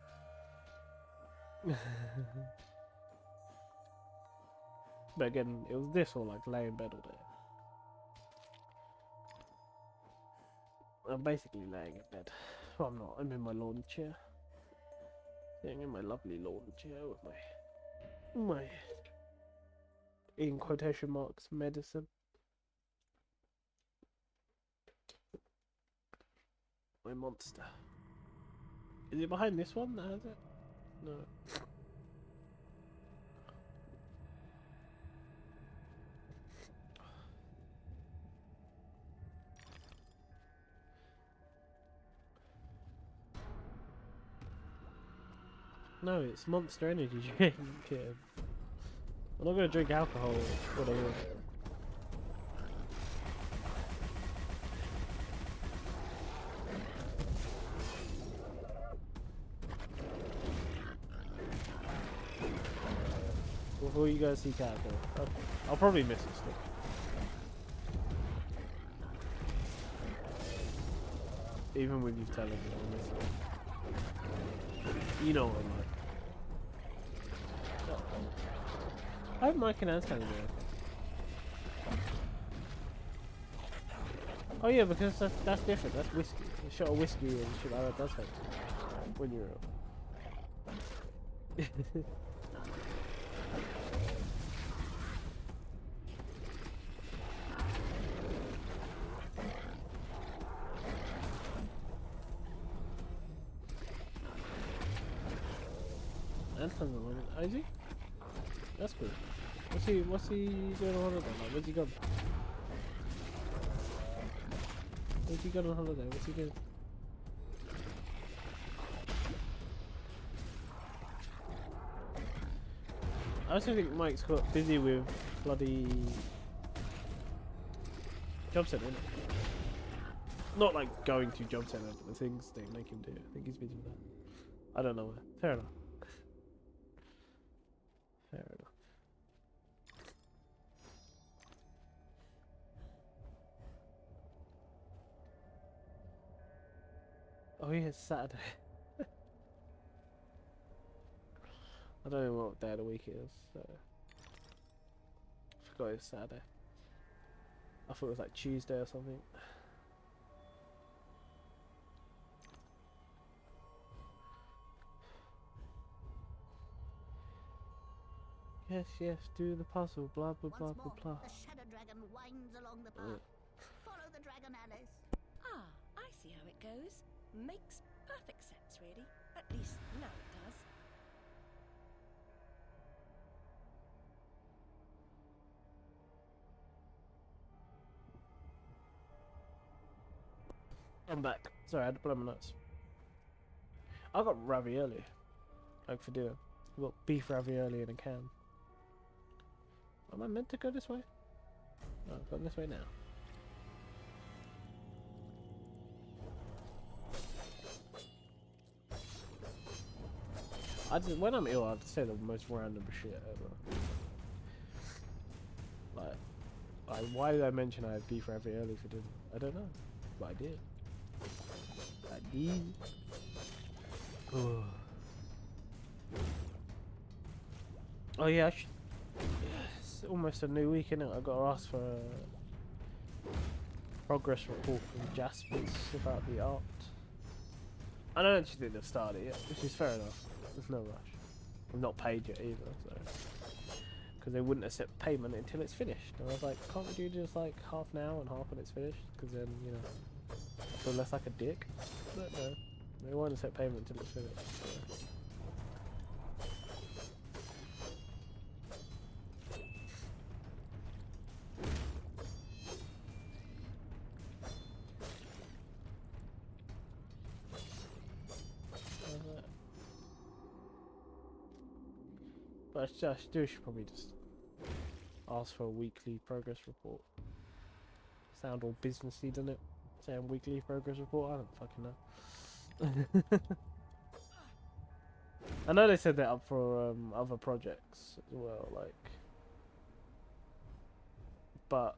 But again, it was this or like lay in bed all day. I'm basically laying in bed. Well, I'm not. I'm in my lawn chair. Sitting in my lovely lawn chair with my in quotation marks medicine. My monster. Is it behind this one that has it? No. No, it's Monster Energy drink. I'm not gonna drink alcohol when I want. Before you guys see Caterpillar. Okay. I'll probably miss it still. Even with you telling me I'll miss it. You know what I'm like. I hope Mike and Anne's kind of doing okay. Oh yeah, because that's different. That's whiskey. A shot of whiskey and shit like that does help when you're ill. Anthony's winning. Oh, is he? That's good. What's he doing on holiday? Like, where's he gone? Where's he gone on holiday? What's he doing? I also think Mike's got busy with bloody job centre, innit? Not like going to job centre, but the things they make him do. I think he's busy with that. I don't know where. Fair enough. Fair enough. Oh yeah, it's Saturday. I don't know what day of the week it is, so I forgot it's Saturday. I thought it was like Tuesday or something. Yes, yes, do the puzzle, blah blah blah Once blah more, blah. the shadow dragon winds along the path. Follow the dragon, Alice. Ah, I see how it goes. Makes perfect sense, really. At least now it does. I'm back. Sorry, I had to blow my nuts. I got ravioli, like for dinner. I got beef ravioli in a can. Am I meant to go this way? No, I've gone this way now. When I'm ill, I have to say the most random shit ever. Like, why did I mention I had beef ravioli for dinner? I don't know, but I did. I did. Oh yeah, it's almost a new week, innit? I got to ask for a progress report from Jaspers about the art. I don't actually think they've started yet, which is fair enough. There's no rush. I'm not paid yet either, so because they wouldn't accept payment until it's finished. And I was like, can't we do just like half now and half when it's finished? Because then, you know, I feel less like a dick. But no, they won't accept payment until it's finished. So. But I should probably just ask for a weekly progress report. Sound all businessy, doesn't it? Saying weekly progress report? I don't fucking know. I know they said that up for other projects as well, like. But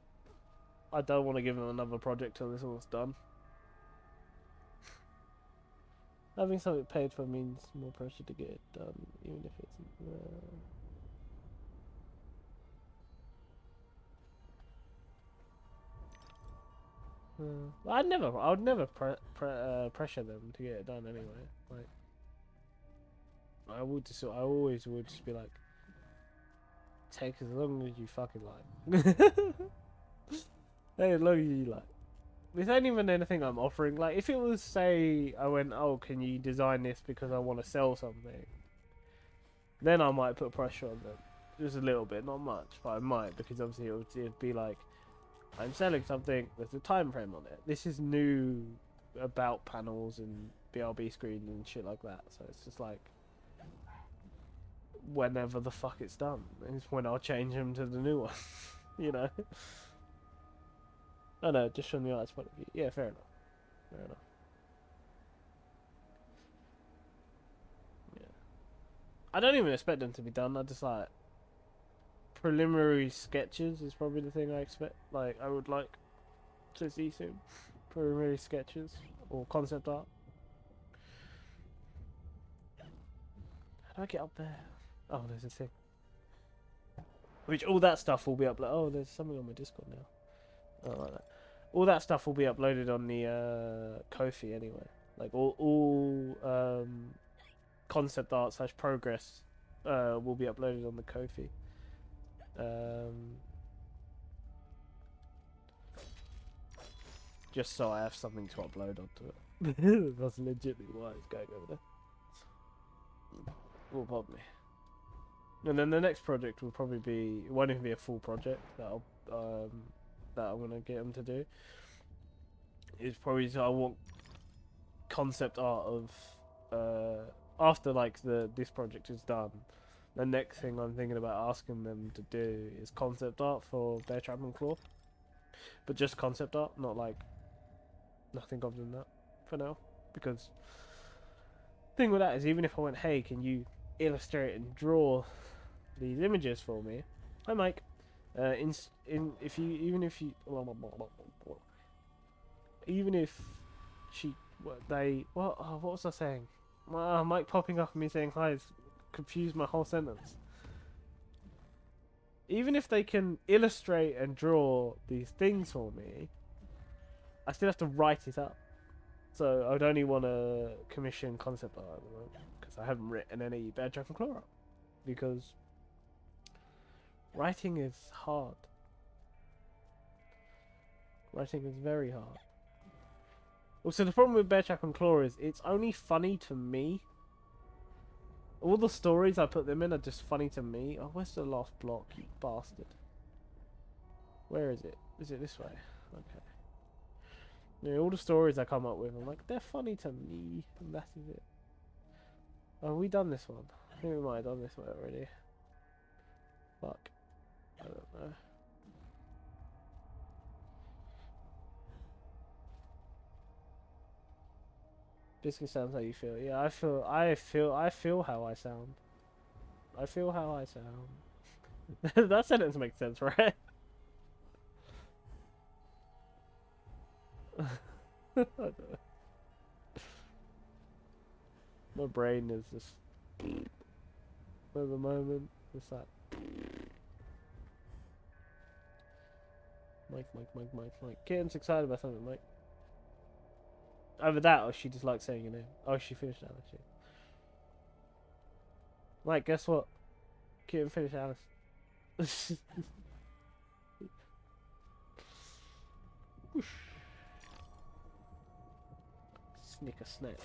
I don't want to give them another project till this all's done. Having something paid for means more pressure to get it done, even if it's. I would never pressure them to get it done anyway. Like, I always would just be like, take as long as you fucking like. Take as long as you like. This ain't even anything I'm offering. Like, if it was, say, I went, oh, can you design this because I want to sell something? Then I might put pressure on them. Just a little bit, not much, but I might, because obviously it'd be like, I'm selling something, there's a time frame on it. This is new about panels and BRB screens and shit like that, so it's just like, whenever the fuck it's done is when I'll change them to the new one. You know? I know, just from the artist's point of view. Yeah, fair enough. Fair enough. Yeah. I don't even expect them to be done. I just like preliminary sketches is probably the thing I expect. Like, I would like to see soon. Preliminary sketches or concept art. How do I get up there? Oh, there's a thing. Which all that stuff will be uploaded. Oh, there's something on my Discord now. Oh, like that. All that stuff will be uploaded on the Ko-fi anyway. Like all concept art / progress will be uploaded on the Ko-fi. Just so I have something to upload onto it. That's legitimately why it's going over there. Oh, pardon me. And then the next project will probably be, it won't even be a full project that I'm gonna get them to do. It's probably, so I want concept art of after like this project is done. The next thing I'm thinking about asking them to do is concept art for Bear Trap and Claw, but just concept art, not like nothing other than that for now. Because the thing with that is, even if I went, hey, can you illustrate and draw these images for me? Hi, Mike. Even if what was I saying? Mike popping up and me saying hi has confused my whole sentence. even if they can illustrate and draw these things for me, I still have to write it up. So I'd only want to commission concept art because I haven't written any Bear Jack and Claw art, because writing is hard. Writing is very hard. Also, the problem with Bear Jack and Claw is it's only funny to me. All the stories I put them in are just funny to me. Oh, where's the last block, you bastard? Where is it? Is it this way? Okay. Yeah, all the stories I come up with, I'm like, they're funny to me, and that is it. Oh, have we done this one? I think we might have done this one already. Fuck. I don't know. Biscuit sounds how you feel. Yeah, I feel how I sound. I feel how I sound. That sentence makes sense, right? I don't know. My brain is just at the moment. It's like Mike. Kitten's excited about something, Mike. Either that or she just likes saying your name. Oh, she finished Alice. Mike, guess what? Kitten finished Alice. Snicker snap.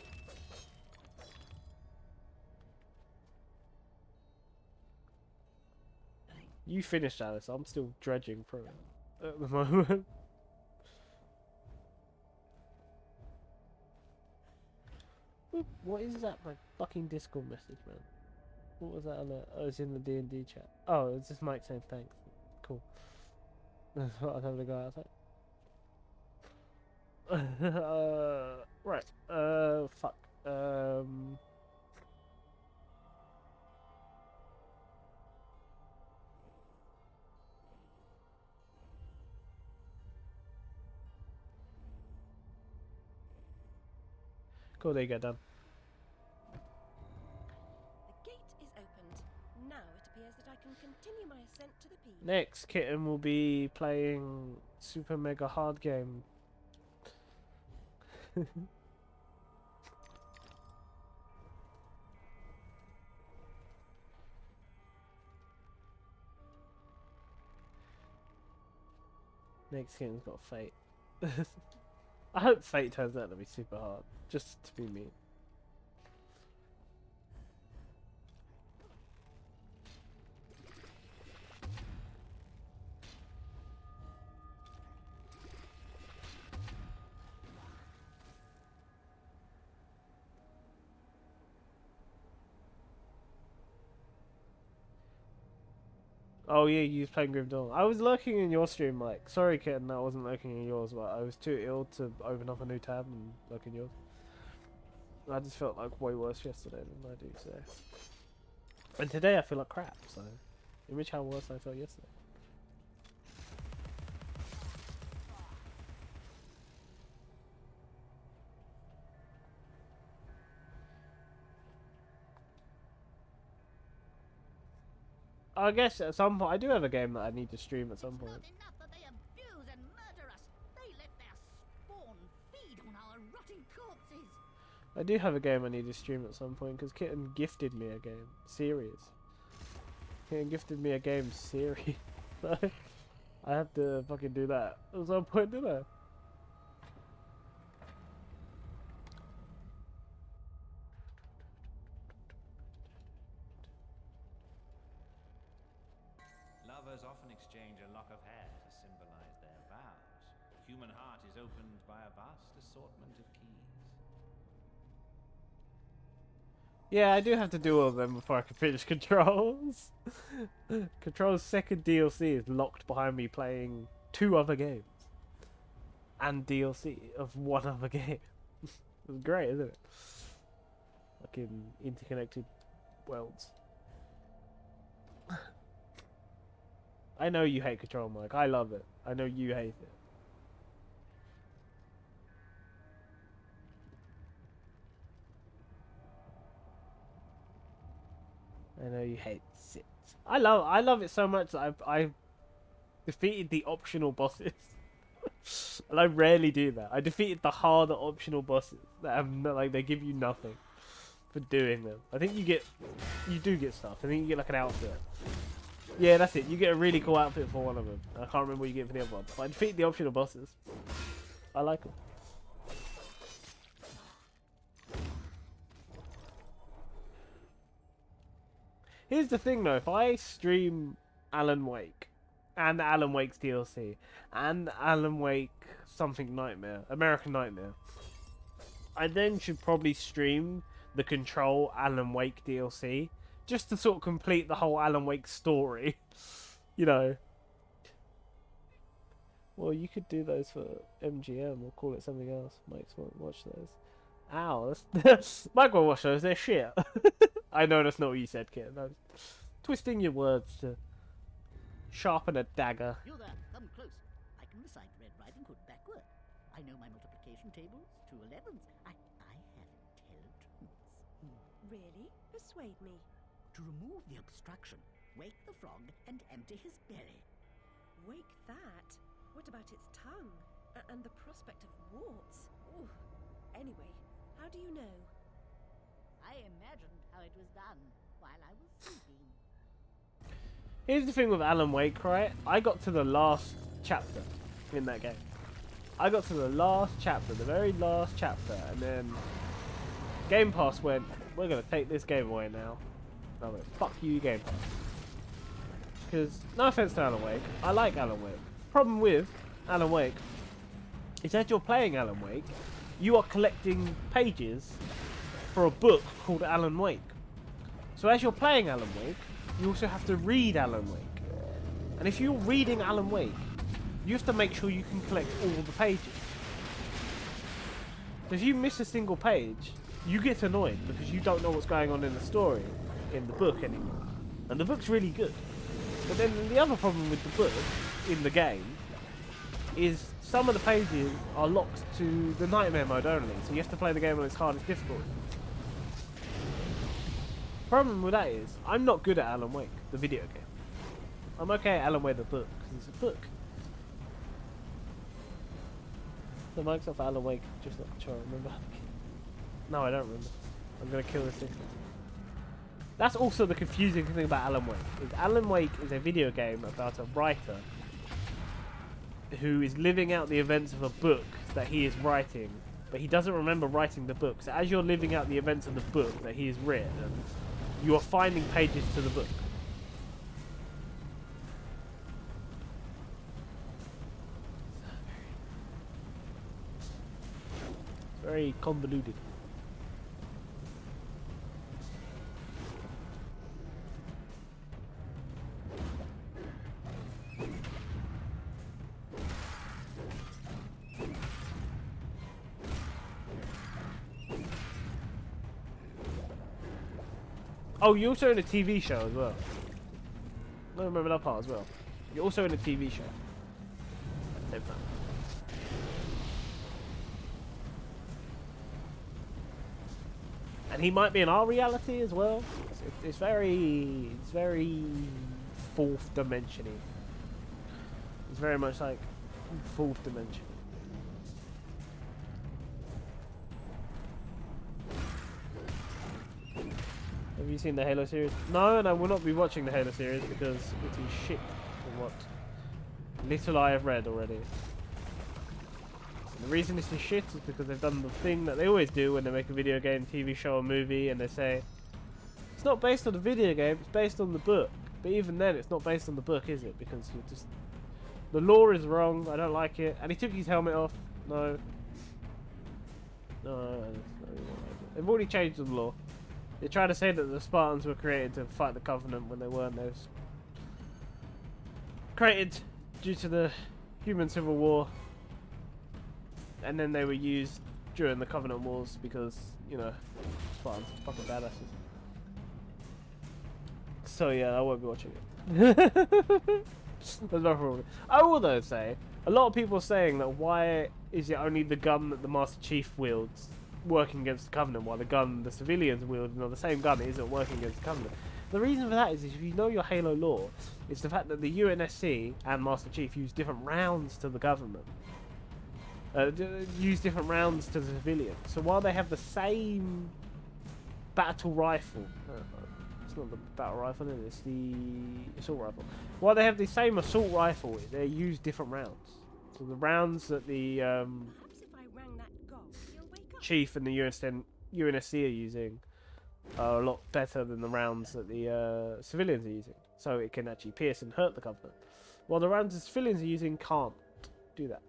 You finished Alice. I'm still dredging through it at the moment. What is that? My fucking Discord message, man. What was that alert? Oh, it's in the D&D chat. Oh, it's just Mike saying thanks. Cool. That's what I'd have to go outside. Right. Fuck. Cool, there you go, done. The gate is opened. Now it appears that I can continue my ascent to the peak. Next, Kitten will be playing Super Mega Hard Game. Next Kitten's got Fate. I hope Fate turns out to be super hard, just to be mean. Oh yeah, you was playing Grim Dawn. I was lurking in your stream, Mike. Sorry, Kitten, I wasn't lurking in yours, but I was too ill to open up a new tab and look in yours. I just felt like way worse yesterday than I do today. And today I feel like crap, so image how worse I felt yesterday. I guess at some point I do have a game that I need to stream at some point. Not enough that they abuse and murder us. They let their spawn feed on our rotting corpses. I do have a game I need to stream at some point because Kitten gifted me a game series. Kitten gifted me a game series. So I have to fucking do that at some point, don't I? Lovers often exchange a lock of hair to symbolize their vows. The human heart is opened by a vast assortment of keys. Yeah, I do have to do all of them before I can finish Controls. Controls' second DLC is locked behind me playing 2 other games. And DLC of 1 other game. It's great, isn't it? Fucking interconnected worlds. I know you hate Control, Mike. I love it. I know you hate it. I know you hate it. I love it so much that I defeated the optional bosses. And I rarely do that. I defeated the harder optional bosses that have like they give you nothing for doing them. I think you do get stuff. I think you get like an outfit. Yeah, that's it. You get a really cool outfit for one of them. I can't remember what you get for the other one. But I defeated the optional bosses. I like them. Here's the thing though, if I stream Alan Wake and Alan Wake's DLC and Alan Wake something Nightmare, American Nightmare, I then should probably stream the Control Alan Wake DLC just to sort of complete the whole Alan Wake story. You know. Well, you could do those for MGM or call it something else. Mike's won't watch those. Ow, that's Mike won't watch those, they're shit. I know that's not what you said, kid. I was twisting your words to sharpen a dagger. You there, come close. I can recite Red Riding Hood backward. I know my multiplication tables, 2 11s. I have intelligence. Really? Persuade me. To remove the obstruction, wake the frog and empty his belly. Wake that? What about its tongue? And the prospect of warts? Ooh. Anyway, how do you know? I imagined how it was done while I was sleeping. Here's the thing with Alan Wake, right? I got to the last chapter in that game. I got to the last chapter, the very last chapter, and then Game Pass went, we're going to take this game away now. And I went, fuck you, Game Pass. Because, no offense to Alan Wake, I like Alan Wake. Problem with Alan Wake is as you're playing Alan Wake, you are collecting pages for a book called Alan Wake. So as you're playing Alan Wake, you also have to read Alan Wake. And if you're reading Alan Wake, you have to make sure you can collect all the pages. So if you miss a single page, you get annoyed because you don't know what's going on in the story, in the book anymore. And the book's really good. But then the other problem with the book, in the game, is some of the pages are locked to the Nightmare mode only. So you have to play the game on its hardest difficulty. Problem with that is, I'm not good at Alan Wake, the video game. I'm okay at Alan Wake the book, because it's a book. The Microsoft Alan Wake, just not sure I remember. No, I don't remember. I'm gonna kill this thing. That's also the confusing thing about Alan Wake. Is Alan Wake is a video game about a writer who is living out the events of a book that he is writing, but he doesn't remember writing the book. So as you're living out the events of the book that he has written, you are finding pages to the book. It's very convoluted. Oh, you're also in a TV show as well. I remember that part as well. You're also in a TV show. At the same time. And he might be in our reality as well. It's very fourth dimension-y. It's very much like fourth dimension. Have you seen the Halo series? No, and I will not be watching the Halo series because it is shit from what little I have read already. And the reason it's shit is because they've done the thing that they always do when they make a video game, TV show, or movie, and they say it's not based on the video game, it's based on the book. But even then, it's not based on the book, is it? Because you just the lore is wrong. I don't like it. And he took his helmet off. No. No, they've already changed the law. They try to say that the Spartans were created to fight the Covenant when they weren't. They was created due to the human civil war, and then they were used during the Covenant Wars because, you know, Spartans are fucking badasses. So yeah, I won't be watching it. There's no problem. I will though say, a lot of people are saying that why is it only the gun that the Master Chief wields working against the Covenant, while the gun the civilians wield, you know, the same gun isn't working against the Covenant. The reason for that is if you know your Halo lore, it's the fact that the UNSC and Master Chief use different rounds to the government. Use different rounds to the civilians. So while they have the same battle rifle, it's not the battle rifle, is it? It's the assault rifle. While they have the same assault rifle, they use different rounds. So the rounds that the Perhaps if I rang that gong, he'll wake up. Chief and the UNSC are using are a lot better than the rounds that the civilians are using. So it can actually pierce and hurt the government. While the rounds the civilians are using can't do that.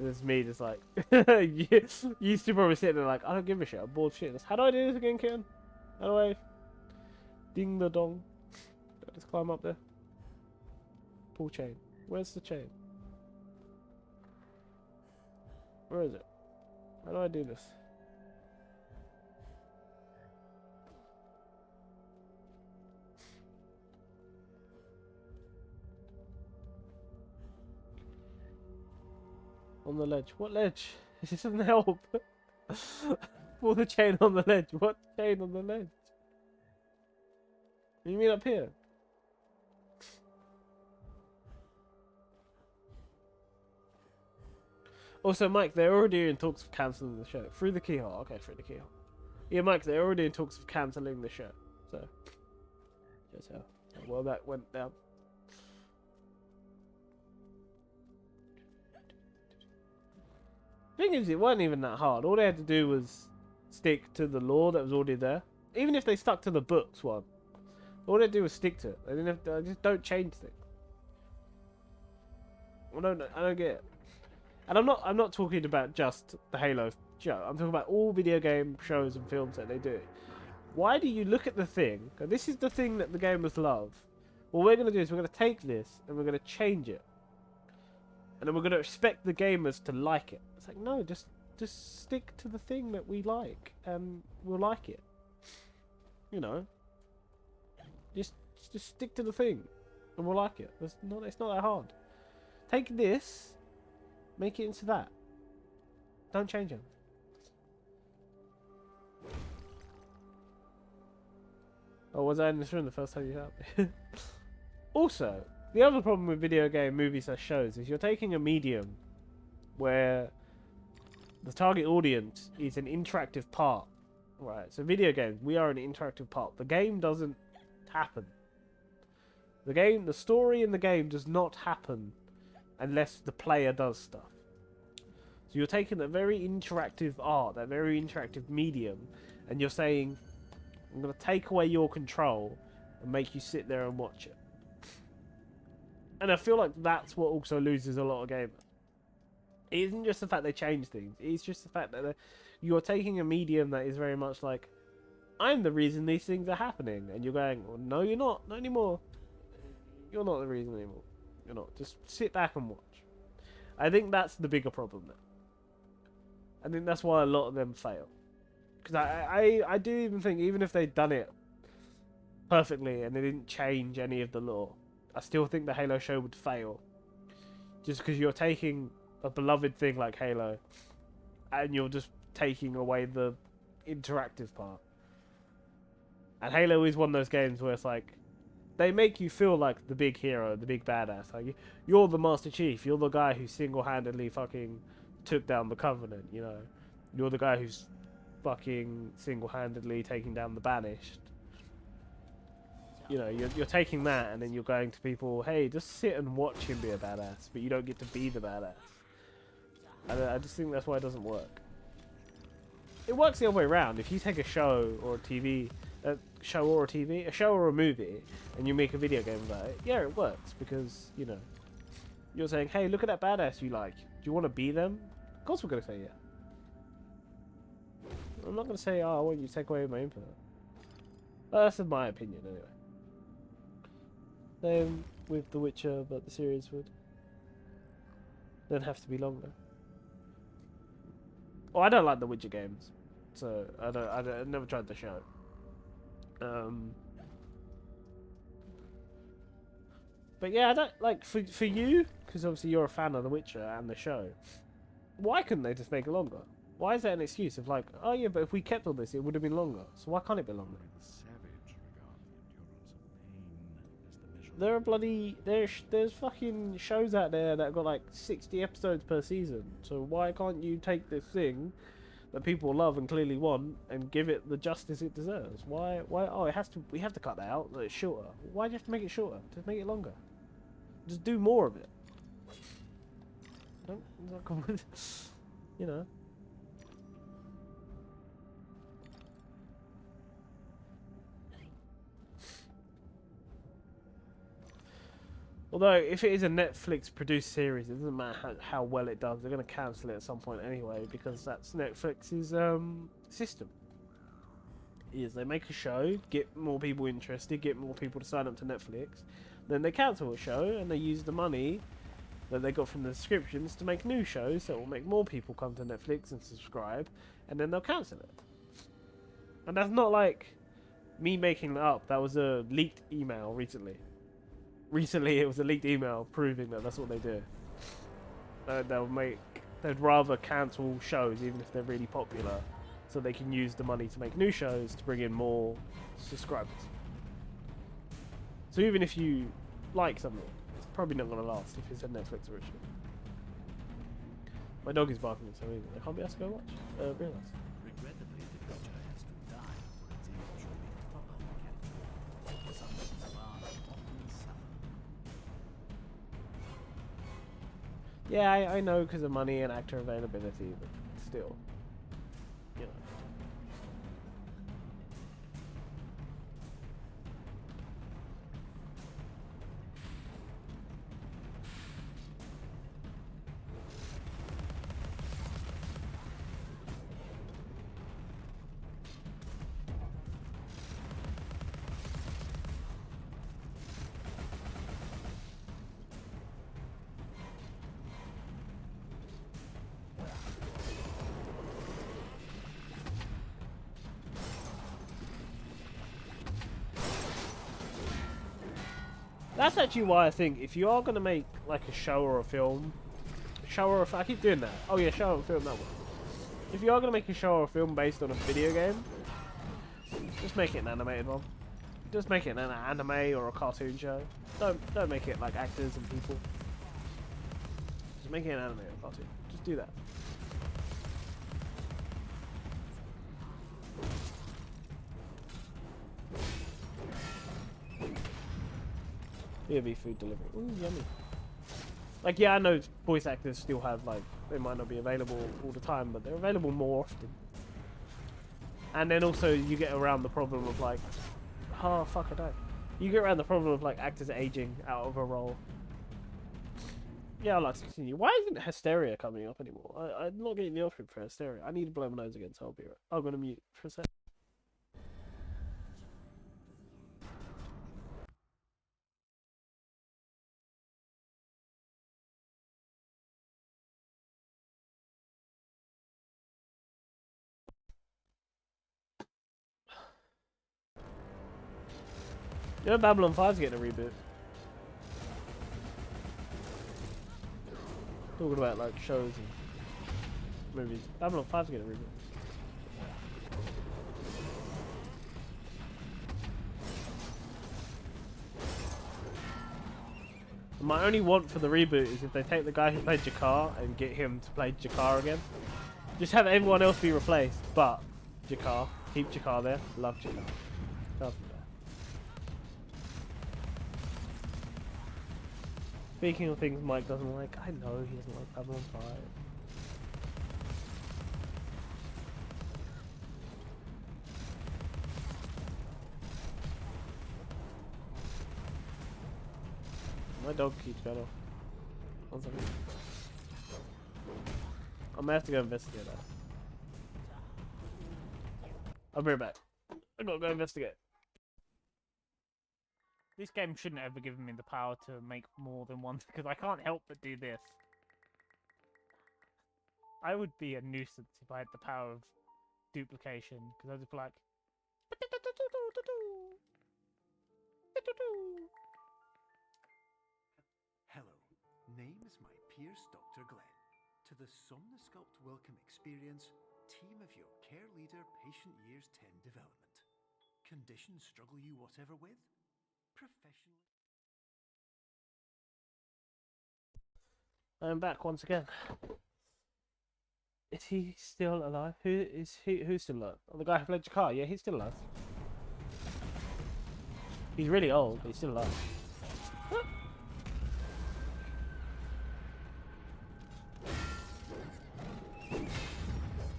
It's me just like you two probably sitting there like, I don't give a shit, I'm bored shitless. How do I do this again, kitten? How do I ding the dong? Let's climb up there. Pull chain. Where's the chain? Where is it? How do I do this? On the ledge. What ledge? This doesn't help. Pull the chain on the ledge. What chain on the ledge? You mean up here? Also, Mike, they're already in talks of cancelling the show. Through the keyhole. Okay, through the keyhole. Yeah, Mike, they're already in talks of cancelling the show. So, just how well that went down. Thing is, it wasn't even that hard. All they had to do was stick to the lore that was already there. Even if they stuck to the books one, all they had to do was stick to it. They didn't have to, just don't change things. I don't get it. And I'm not talking about just the Halo show. I'm talking about all video game shows and films that they do. Why do you look at the thing? This is the thing that the gamers love. What we're going to do is we're going to take this and we're going to change it. And then we're going to expect the gamers to like it. It's like, no, just stick to the thing that we like, and we'll like it. You know, just stick to the thing, and we'll like it. It's not that hard. Take this, make it into that. Don't change it. Oh, was I in this room the first time you helped me? Also, the other problem with video game movies or shows is you're taking a medium where the target audience is an interactive part. Right, so video games, we are an interactive part. The game doesn't happen. The story in the game does not happen unless the player does stuff. So you're taking that very interactive art, that very interactive medium, and you're saying, I'm going to take away your control and make you sit there and watch it. And I feel like that's what also loses a lot of gamers. It isn't just the fact they change things. It's just the fact that you're taking a medium that is very much like, I'm the reason these things are happening. And you're going, well, no, you're not. Not anymore. You're not the reason anymore. You're not. Just sit back and watch. I think that's the bigger problem there. I think that's why a lot of them fail. Because I do even think, even if they'd done it perfectly and they didn't change any of the lore, I still think the Halo show would fail. Just because you're taking a beloved thing like Halo and you're just taking away the interactive part. And Halo is one of those games where it's like, they make you feel like the big hero, the big badass. Like, you're the Master Chief, you're the guy who single-handedly fucking took down the Covenant, you know. You're the guy who's fucking single-handedly taking down the Banished. You know, you're taking that and then you're going to people, hey, just sit and watch him be a badass, but you don't get to be the badass. I just think that's why it doesn't work. It works the other way around. If you take a show or a show or a movie, and you make a video game about it, yeah, it works because, you know, you're saying, hey, look at that badass you like. Do you want to be them? Of course we're going to say yeah. I'm not going to say, oh, I want you to take away my input. That's in my opinion, anyway. Same with The Witcher, but the series would then have to be longer. Oh, I don't like the Witcher games, so I never tried the show. But yeah, I don't like for you, because obviously you're a fan of The Witcher and the show. Why couldn't they just make it longer? Why is that an excuse of like, oh yeah, but if we kept all this, it would have been longer. So why can't it be longer? The savage regard the endurance of pain as the measure. There are bloody there's fucking shows out there that got like 60 episodes per season. So why can't you take this thing that people love and clearly want and give it the justice it deserves? Why? Oh, it has to. We have to cut that out. So it's shorter. Why do you have to make it shorter? Just make it longer. Just do more of it. Don't, you know. Although, if it is a Netflix-produced series, it doesn't matter how well it does. They're going to cancel it at some point anyway, because that's Netflix's system. Is they make a show, get more people interested, get more people to sign up to Netflix, then they cancel a show, and they use the money that they got from the subscriptions to make new shows that will make more people come to Netflix and subscribe, and then they'll cancel it. And that's not like me making that up. That was a leaked email recently. Recently, it was a leaked email proving that that's what they do. They'd rather cancel shows even if they're really popular, so they can use the money to make new shows to bring in more subscribers. So even if you like something, it's probably not going to last if it's a Netflix original. My dog is barking for some reason. I can't be asked to go watch. Realize. Regrettably, the creature has to die for its image to be proper mechanical. The subjects of art often suffer. Yeah, I know because of money and actor availability, but still, you know. That's actually why I think if you are going to make like a show or a film, I keep doing that. Oh yeah, show or film, that one. If you are going to make a show or a film based on a video game, just make it an animated one. Just make it an anime or a cartoon show. Don't make it like actors and people. Just make it an anime or a cartoon. Just do that. BRP food delivery. Ooh, yummy. Like, yeah, I know voice actors still have, like, they might not be available all the time, but they're available more often. And then also you get around the problem of, like, oh, fuck, I died. You get around the problem of, like, actors aging out of a role. Yeah, I'd like to continue. Why isn't Hysteria coming up anymore? I'm not getting the option for Hysteria. I need to blow my nose again, so I'll be right. I'm going to mute for a sec. You know Babylon 5's getting a reboot. Talking about like shows and movies. Babylon 5's getting a reboot. My only want for the reboot is if they take the guy who played Jakar and get him to play Jakar again. Just have everyone else be replaced, but Jakar. Keep Jakar there. Love Jakar. Love him there. Speaking of things Mike doesn't like, I know he doesn't like Babylon 5. My dog keeps going off. 1 second. I may have to go investigate that. I'll be right back. I gotta go investigate. This game shouldn't ever given me the power to make more than one, because I can't help but do this. I would be a nuisance if I had the power of duplication, because I'd just be like... Hello, name is my Pierce Dr. Glenn. To the Somnosculpt Welcome Experience, team of your care leader patient years 10 development. Conditions struggle you whatever with? Professional. I'm back once again. Is he still alive? Who's still alive? Oh, the guy who played Jakar. Yeah, he's still alive. He's really old, but he's still alive.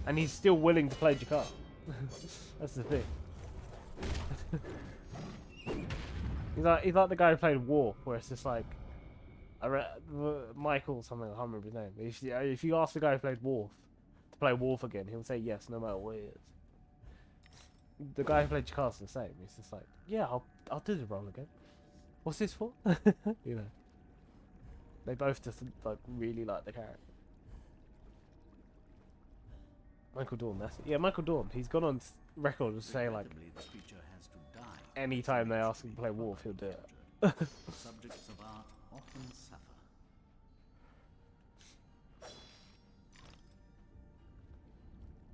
And he's still willing to play Jakar. That's the thing. he's like the guy who played War, where it's just like Michael something. I can't remember his name. If you ask the guy who played Worf to play Worf again, he'll say yes, no matter what it is. The guy who played Jakar's the same. He's just like, yeah, I'll do the role again. What's this for? You know. They both just like really like the character. Michael Dorn, that's it. Yeah, Michael Dorn. He's gone on record to say like, anytime they ask him to play Worf, he'll do it. Subjects of art often suffer.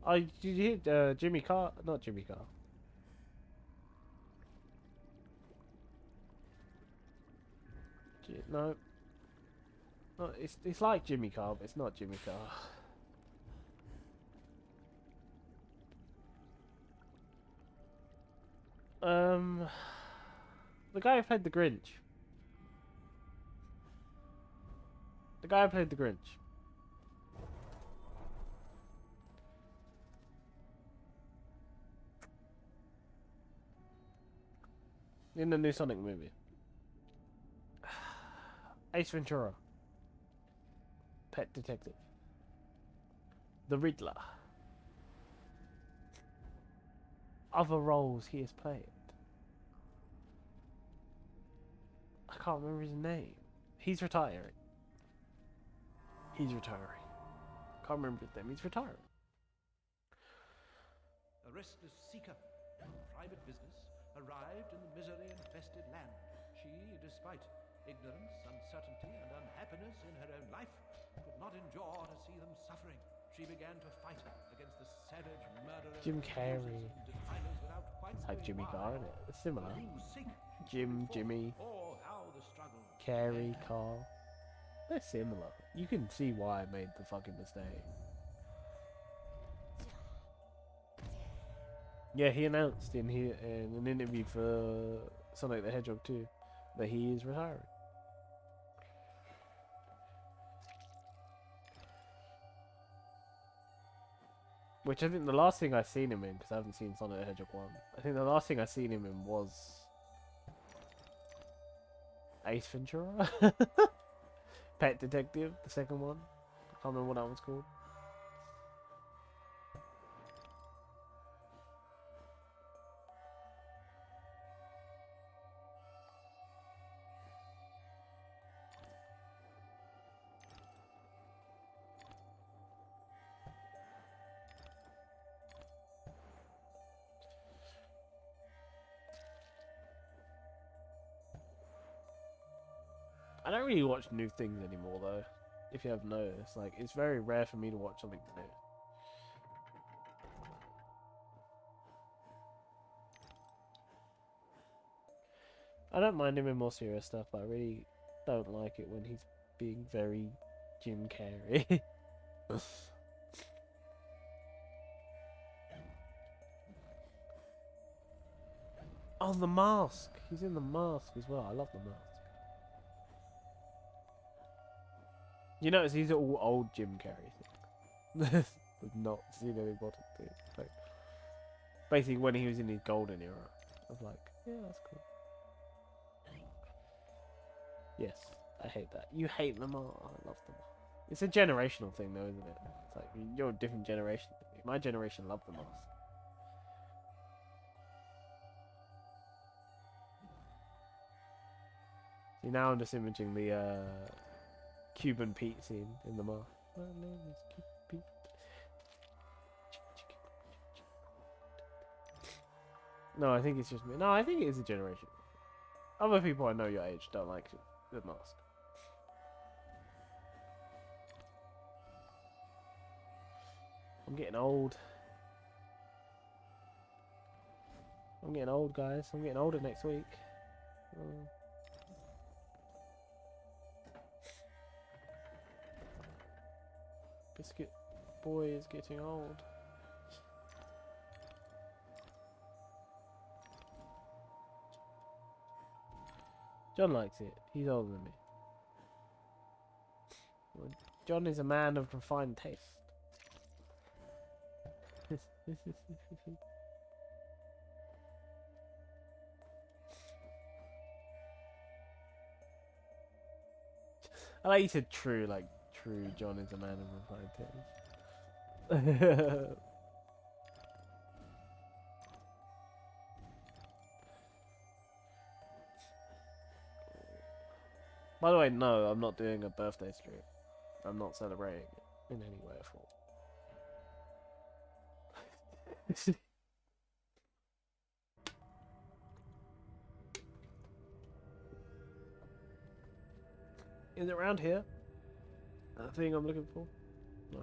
Oh, did you hear Jimmy Carr? Not Jimmy Carr. No. No, it's like Jimmy Carr, but it's not Jimmy Carr. The guy who played the Grinch. The guy who played the Grinch. In the new Sonic movie. Ace Ventura. Pet Detective. The Riddler. Other roles he has played. I can't remember his name. He's retiring. He's retiring. Can't remember his name. He's retiring. A restless seeker, private business, arrived in the misery-infested land. She, despite ignorance, uncertainty, and unhappiness in her own life, could not endure to see them suffering. She began to fight against the savage murderers, Jim Carrey. It's like Jimmy Carr, isn't it? It's similar. Jim, Jimmy, Carrey, Carl. They're similar. You can see why I made the fucking mistake. Yeah, he announced in an interview for Sonic the Hedgehog 2 that he is retiring. Which I think the last thing I've seen him in, because I haven't seen Sonic the Hedgehog 1, I think the last thing I've seen him in was Ace Ventura? Pet Detective, the second one. I can't remember what that one's called. I don't really watch new things anymore, though. If you have noticed, like, it's very rare for me to watch something new. I don't mind him in more serious stuff, but I really don't like it when he's being very Jim Carrey. Oh, The Mask! He's in The Mask as well. I love The Mask. You notice these are all old Jim Carrey things. I've not seen any modern things. Like, basically, when he was in his golden era, I was like, yeah, that's cool. Yes, I hate that. You hate them all. I love them all. It's a generational thing, though, isn't it? It's like, you're a different generation. My generation loved The Mask. See, now I'm just imaging the Cuban Pete scene in The Mask. My name is Cuban Pete. No, I think it's just me. No, I think it is a generation. Other people I know your age don't like The Mask. I'm getting old. I'm getting old, guys. I'm getting older next week. Biscuit boy is getting old. John likes it. He's older than me. Well, John is a man of refined taste. I like you said true, like true. John is a man of refined taste. By the way, no, I'm not doing a birthday stream. I'm not celebrating it in any way or form. Is it around here? That thing I'm looking for? No.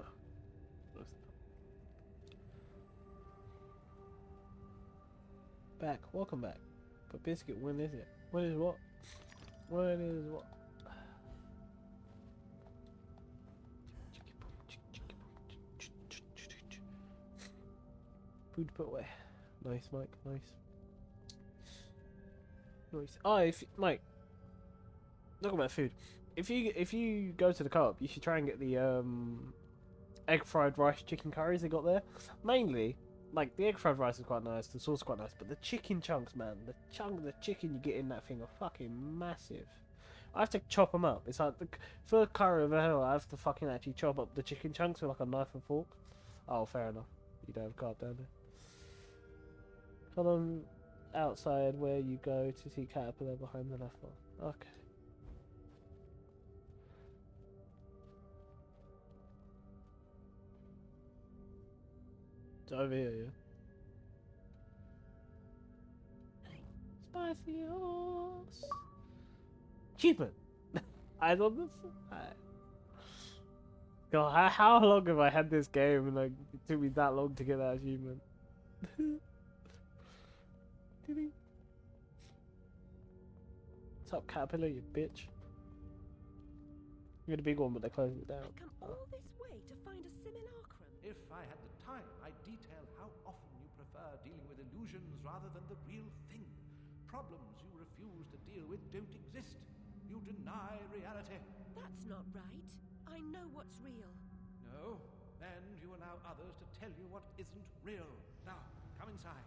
Back. Welcome back. But Biscuit, when is it? When is what? When is what? Food put away. Nice, Mike. Nice. Nice. Oh, if Mike, talk about food. If you go to the co-op, you should try and get the egg fried rice chicken curries they got there. Mainly, like the egg fried rice is quite nice, the sauce is quite nice, but the chicken chunks, man, the chicken you get in that thing are fucking massive. I have to chop them up. It's like for a curry of hell, I have to fucking actually chop up the chicken chunks with like a knife and fork. Oh, fair enough. You don't have a card down there. Hold on, outside where you go to see Caterpillar behind the left one. Okay. It's over here, yeah. Spicy horse. Achievement. I love this. God, how long have I had this game and like it took me that long to get that achievement? What's up, Caterpillar, you bitch? You got a big one, but they closed it down. I've come all this way to find a simulacrum. If I had the time, I'd detail how often you prefer dealing with illusions rather than the real thing. Problems you refuse to deal with don't exist. You deny reality. That's not right. I know what's real. No, and you allow others to tell you what isn't real. Now, come inside.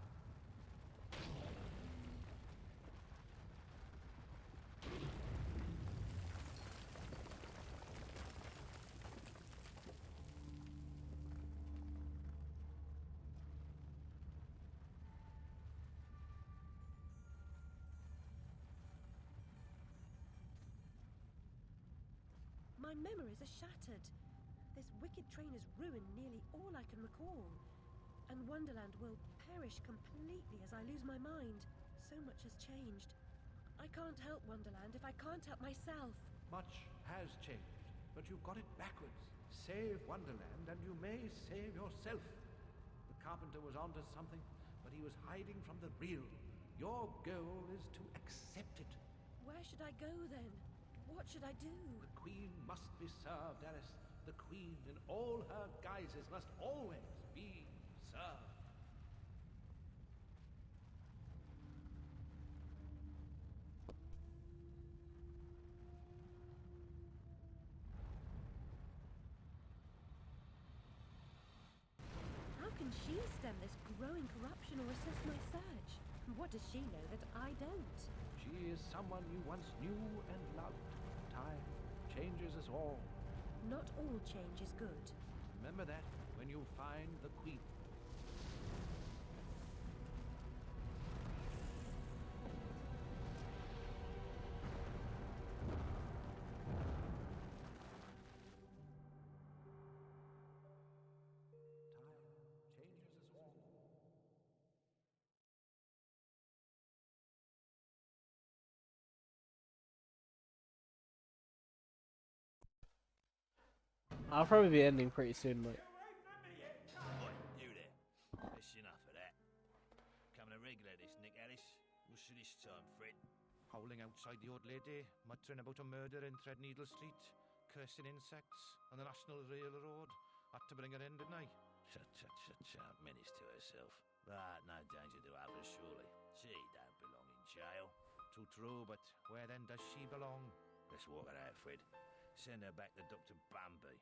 My memories are shattered. This wicked train has ruined nearly all I can recall. And Wonderland will perish completely as I lose my mind. So much has changed. I can't help Wonderland if I can't help myself. Much has changed, but you got it backwards. Save Wonderland and you may save yourself. The carpenter was onto something, but he was hiding from the real. Your goal is to accept it. Where should I go then? What should I do? The Queen must be served, Alice. The Queen in all her guises must always be served. How can she stem this growing corruption or assess my search? And what does she know that I don't? She is someone you once knew and loved. Time changes us all. Not all change is good. Remember that when you find the Queen. I'll probably be ending pretty soon, like. regular, this Nick Ellis. What's this time, Fred? Howling outside the old lady, muttering about a murder in Threadneedle Street, cursing insects on the National Railroad. Had to bring her in, didn't I? Shut, menace to herself. But no danger to others, surely. She don't belong in jail. Too true, but where then does she belong? Let's walk her out, Fred. Send her back to Dr. Bambi.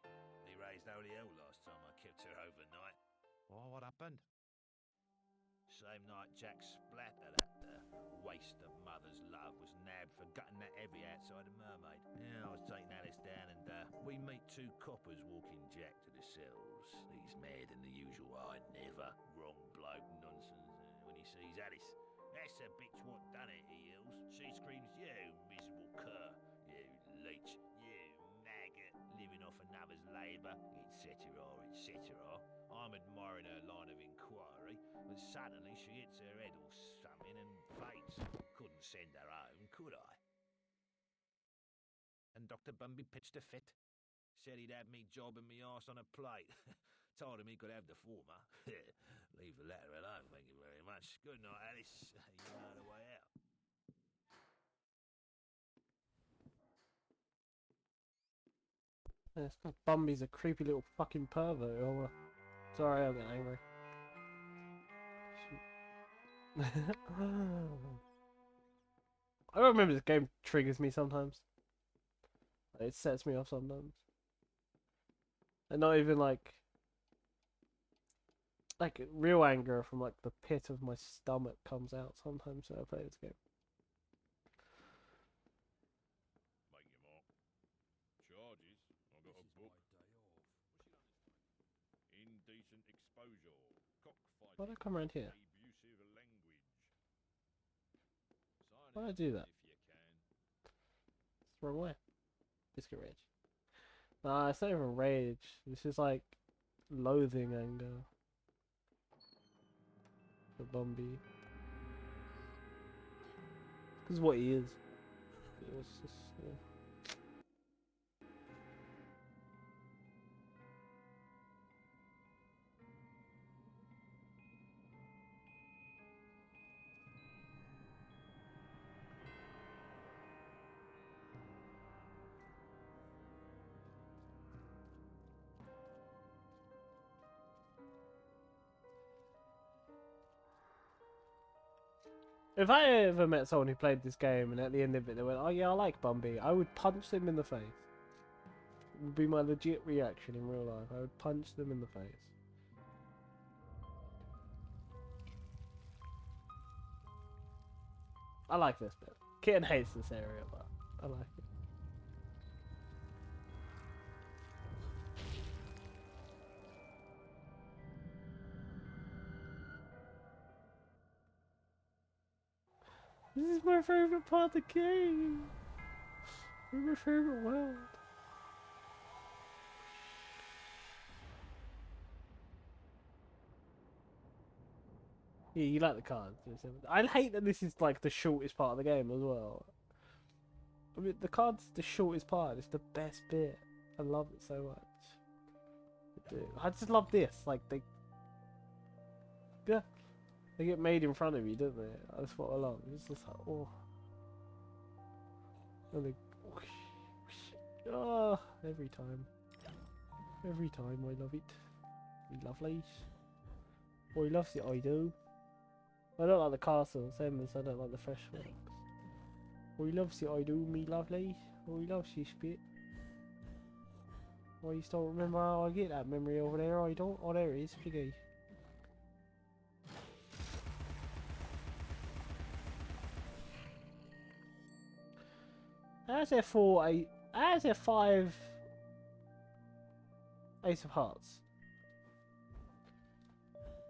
He raised holy hell last time I kept her overnight. Oh, what happened? Same night Jack splattered at the waste of mother's love was nabbed for gutting that heavy outside a mermaid. Yeah, I was taking Alice down and we meet two coppers walking Jack to the cells. He's mad in the usual I never wrong bloke nonsense when he sees Alice. That's the bitch what done it, he yells. She screams, you miserable cur, you leech, you maggot, living off another's labour, etc., etc. I'm admiring her line of inquiry, but suddenly she hits her head or something and faints. Couldn't send her home, could I? And Dr. Bumby pitched a fit. Said he'd have me jobbing me arse on a plate. Told him he could have the former. Leave the latter alone, thank you very much. Good night, Alice. You know the way out. Yeah, Bumby's a creepy little fucking pervert. Oh, sorry, I'm getting angry. I don't remember, this game triggers me sometimes. It sets me off sometimes. And not even like real anger from like the pit of my stomach comes out sometimes when I play this game. Make your mark. Charges. I got a book. Indecent exposure. Cockfighting. Why'd I come around here? Abusive language. Why'd I do that? If you can. It's the wrong way. Biscuit rage. Nah, it's not even rage. This is like loathing anger. For Bumby. This is what he is. It's just, yeah. If I ever met someone who played this game and at the end of it they went, oh yeah, I like Bumby, I would punch them in the face. It would be my legit reaction in real life. I would punch them in the face. I like this bit. Kitten hates this area, but I like it. This is my favorite part of the game. This is my favorite world. Yeah, you like the cards. I hate that this is like the shortest part of the game as well. I mean, the cards the shortest part. It's the best bit. I love it so much. I do. I just love this. Like yeah, they get made in front of you, don't they? That's what I love. It's just like oh, and they oh, every time I love it. Lovely. Oh, he loves it. I do. I don't like the castle, same as I don't like the fresh ones. Oh, he loves it, I do, me lovely. Oh, he loves this bit. Oh, you still remember how I get that memory over there? I don't. Oh, there it is, Piggy. How's there 4, 8? How's there 5 Ace of Hearts?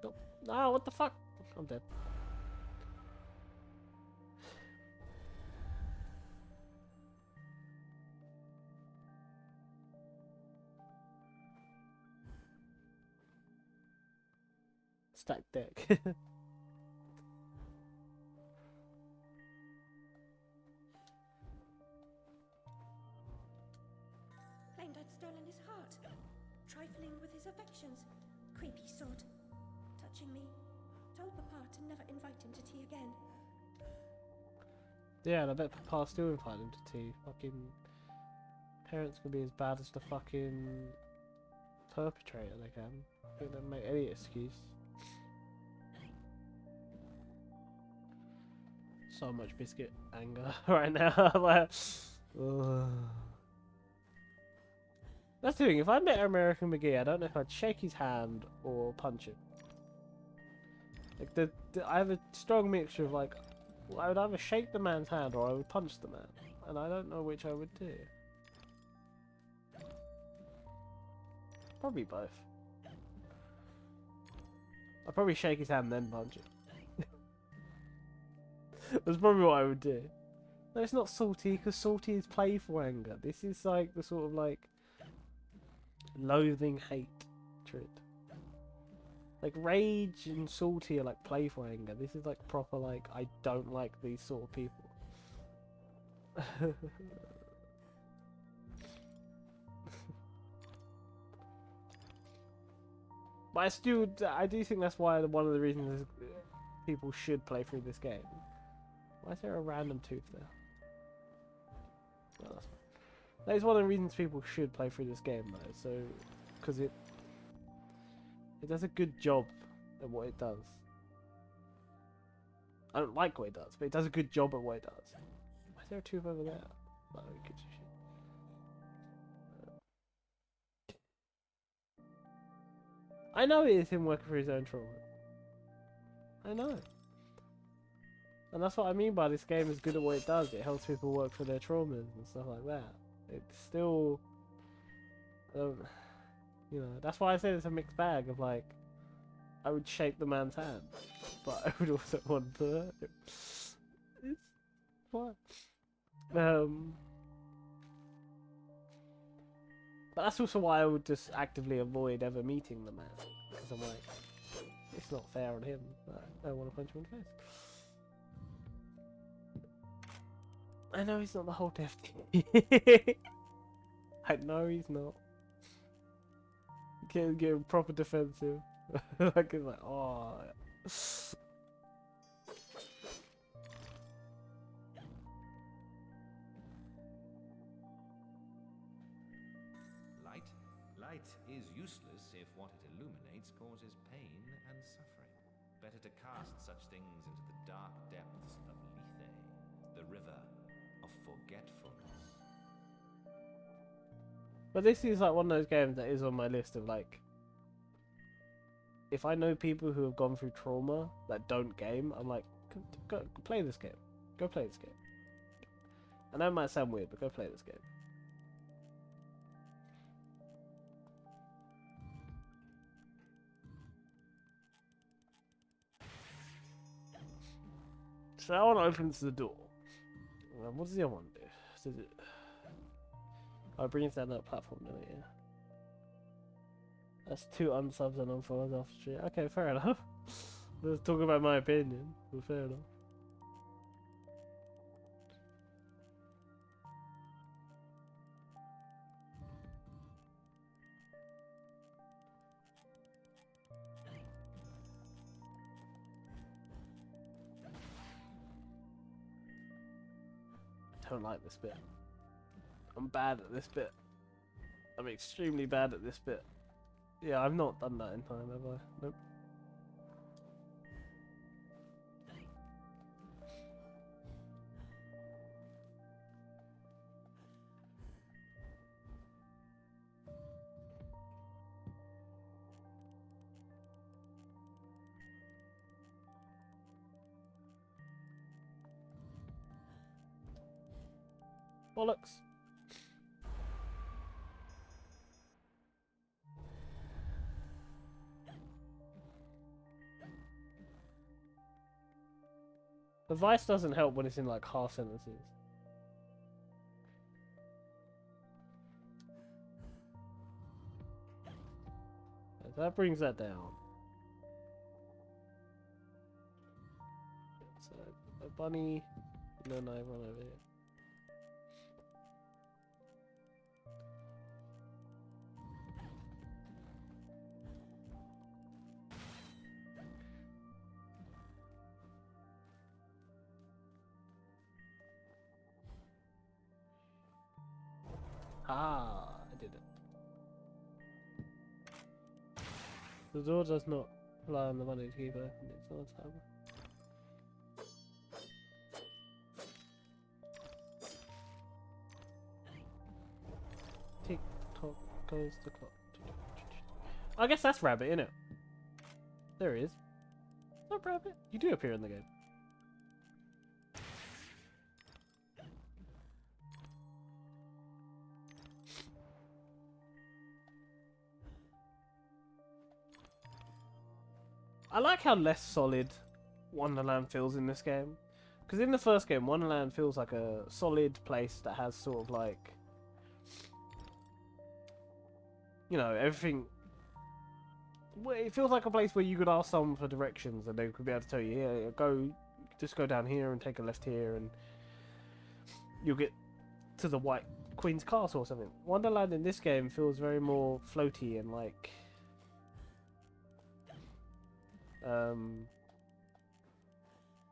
Nope. No, what the fuck? I'm dead. Stack deck. Claimed I'd stolen his heart. Trifling with his affections. Creepy sod. Touching me. Told Papa to never invite him to tea Yeah, and I bet Papa still invite him to tea. Fucking parents can be as bad as the fucking perpetrator they can. I think they don't make any excuse. So much Biscuit anger right now. Like, ugh. That's the thing, if I met American McGee, I don't know if I'd shake his hand or punch him. Like, I have a strong mixture of, like, I would either shake the man's hand or I would punch the man. And I don't know which I would do. Probably both. I'd probably shake his hand and then punch him. That's probably what I would do. No, it's not salty, because salty is playful anger. This is like the sort of like loathing hate trait. Like rage and salty are like playful anger. This is like proper like I don't like these sort of people. But I do think that's why one of the reasons people should play through this game. Why is there a random tooth there? Oh, that's one of the reasons people should play through this game, though. So, because it does a good job at what it does. I don't like what it does, but it does a good job at what it does. Why is there a tooth over there? No, who gives a shit? I know it is him working for his own trauma. I know. And that's what I mean by this game is good at what it does. It helps people work for their traumas and stuff like that. It's still, you know, that's why I say it's a mixed bag of like, I would shake the man's hand, but I would also want to hurt him. It's fine. But that's also why I would just actively avoid ever meeting the man, because I'm like, it's not fair on him. I don't want to punch him in the face. I know he's not the whole death team. I know he's not. Getting proper defensive. Like it's like, oh. Light is useless if what it illuminates causes pain and suffering. Better to cast such things into the dark depths of Lethe, the river of forgetfulness. But this is like one of those games that is on my list of like, if I know people who have gone through trauma that don't game, I'm like, go play this game. Go play this game. I know it might sound weird, but go play this game. So that one opens the door. What does the other one do? Does it... Oh, it brings down that platform, doesn't it? Yeah. That's 2 unsubs and unfollows off the street. Okay, fair enough. Let's talk about my opinion. But fair enough. I don't like this bit. I'm bad at this bit. I'm extremely bad at this bit. Yeah, I've not done that in time, have I? Nope. Bollocks. The voice doesn't help when it's in like half sentences. That brings that down. So a bunny, and then I run over here. Ah, I did it. The door does not rely on the money to keep open. It's all the time. Tick tock goes the clock. I guess that's Rabbit, innit? There he is. Not Rabbit. You do appear in the game. I like how less solid Wonderland feels in this game. Because in the first game, Wonderland feels like a solid place that has sort of like, you know, everything. Well, it feels like a place where you could ask someone for directions and they could be able to tell you, yeah, just go down here and take a left here and you'll get to the White Queen's Castle or something. Wonderland in this game feels very more floaty and like,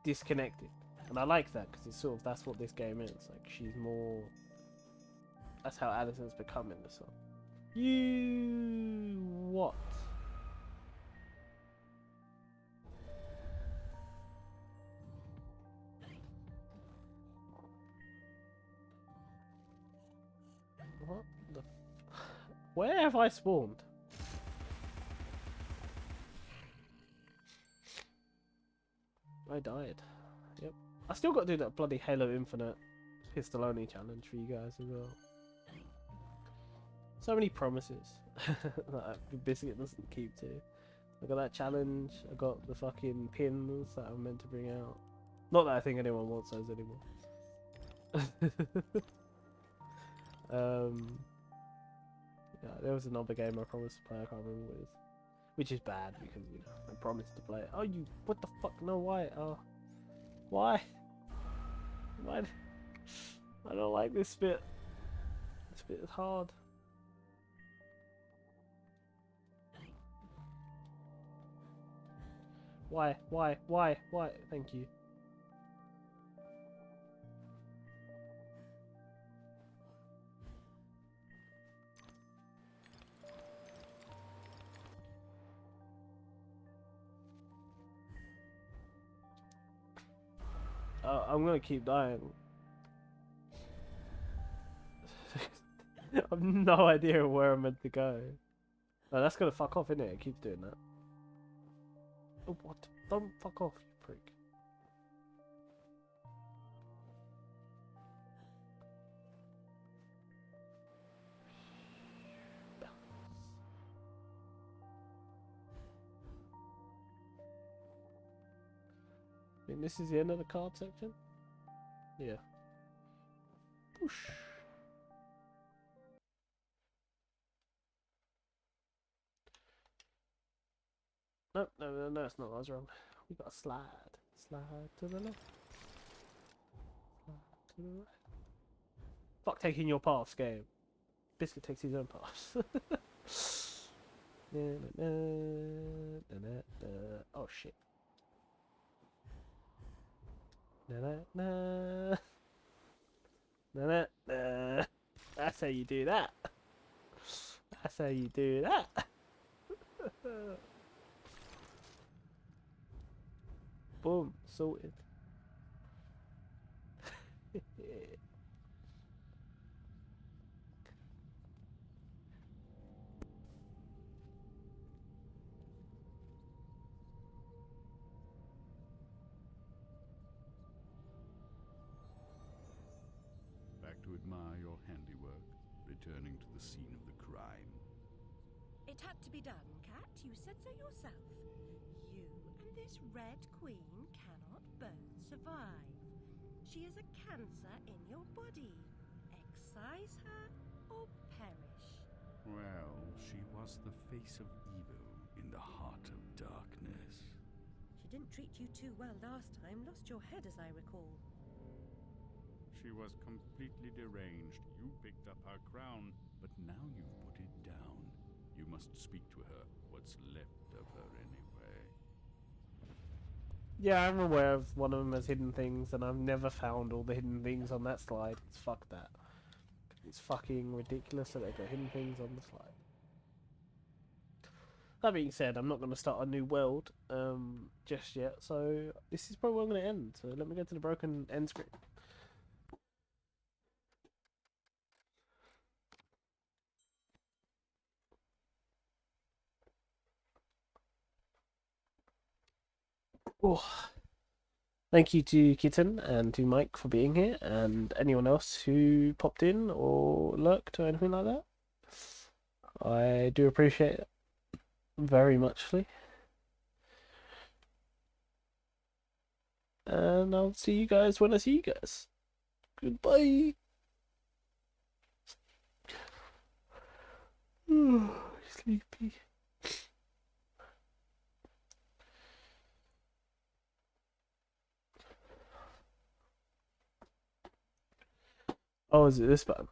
disconnected. And I like that because it's sort of, that's what this game is. Like, she's more, that's how Addison's become in the song. You what? What the where have I spawned? I died. Yep. I still got to do that bloody Halo Infinite Pistoloni challenge for you guys as well. So many promises that Biscuit doesn't keep to. I got that challenge, I got the fucking pins that I'm meant to bring out. Not that I think anyone wants those anymore. Yeah, there was another game I promised to play, I can't remember what it is. Which is bad because, you know, I promised to play it. Oh, you, what the fuck, no, why? Oh, why? Why? I don't like this bit. This bit is hard. Why? Thank you. I'm gonna keep dying. I've no idea where I'm meant to go. No, that's gonna fuck off, isn't it? It keeps doing that. Oh, what? Don't fuck off, you prick. I mean, this is the end of the card section? Yeah. Whoosh. No, it's not. I was wrong. We got to slide. Slide to the left. Slide to the right. Fuck taking your paths, game. Biscuit takes his own paths. Oh shit. That's how you do that. That's how you do that. Boom, sorted. Back to admire your handiwork, returning to the scene of the crime. It had to be done, Cat. You said so yourself. You and this Red Queen cannot both survive. She is a cancer in your body. Excise her or perish. Well, she was the face of evil in the heart of darkness. She didn't treat you too well last time. Lost your head, as I recall. She was completely deranged. You picked up her crown, but now you've put it down. You must speak to her. What's left of her, anyway? Yeah, I'm aware of one of them as hidden things, and I've never found all the hidden things on that slide. Fuck that. It's fucking ridiculous that they've got hidden things on the slide. That being said, I'm not going to start a new world just yet, so this is probably where I'm going to end. So let me go to the broken end screen. Oh. Thank you to Kitten and to Mike for being here, and anyone else who popped in or lurked or anything like that. I do appreciate it very muchly. And I'll see you guys when I see you guys. Goodbye. Sleepy. Oh, is it this button?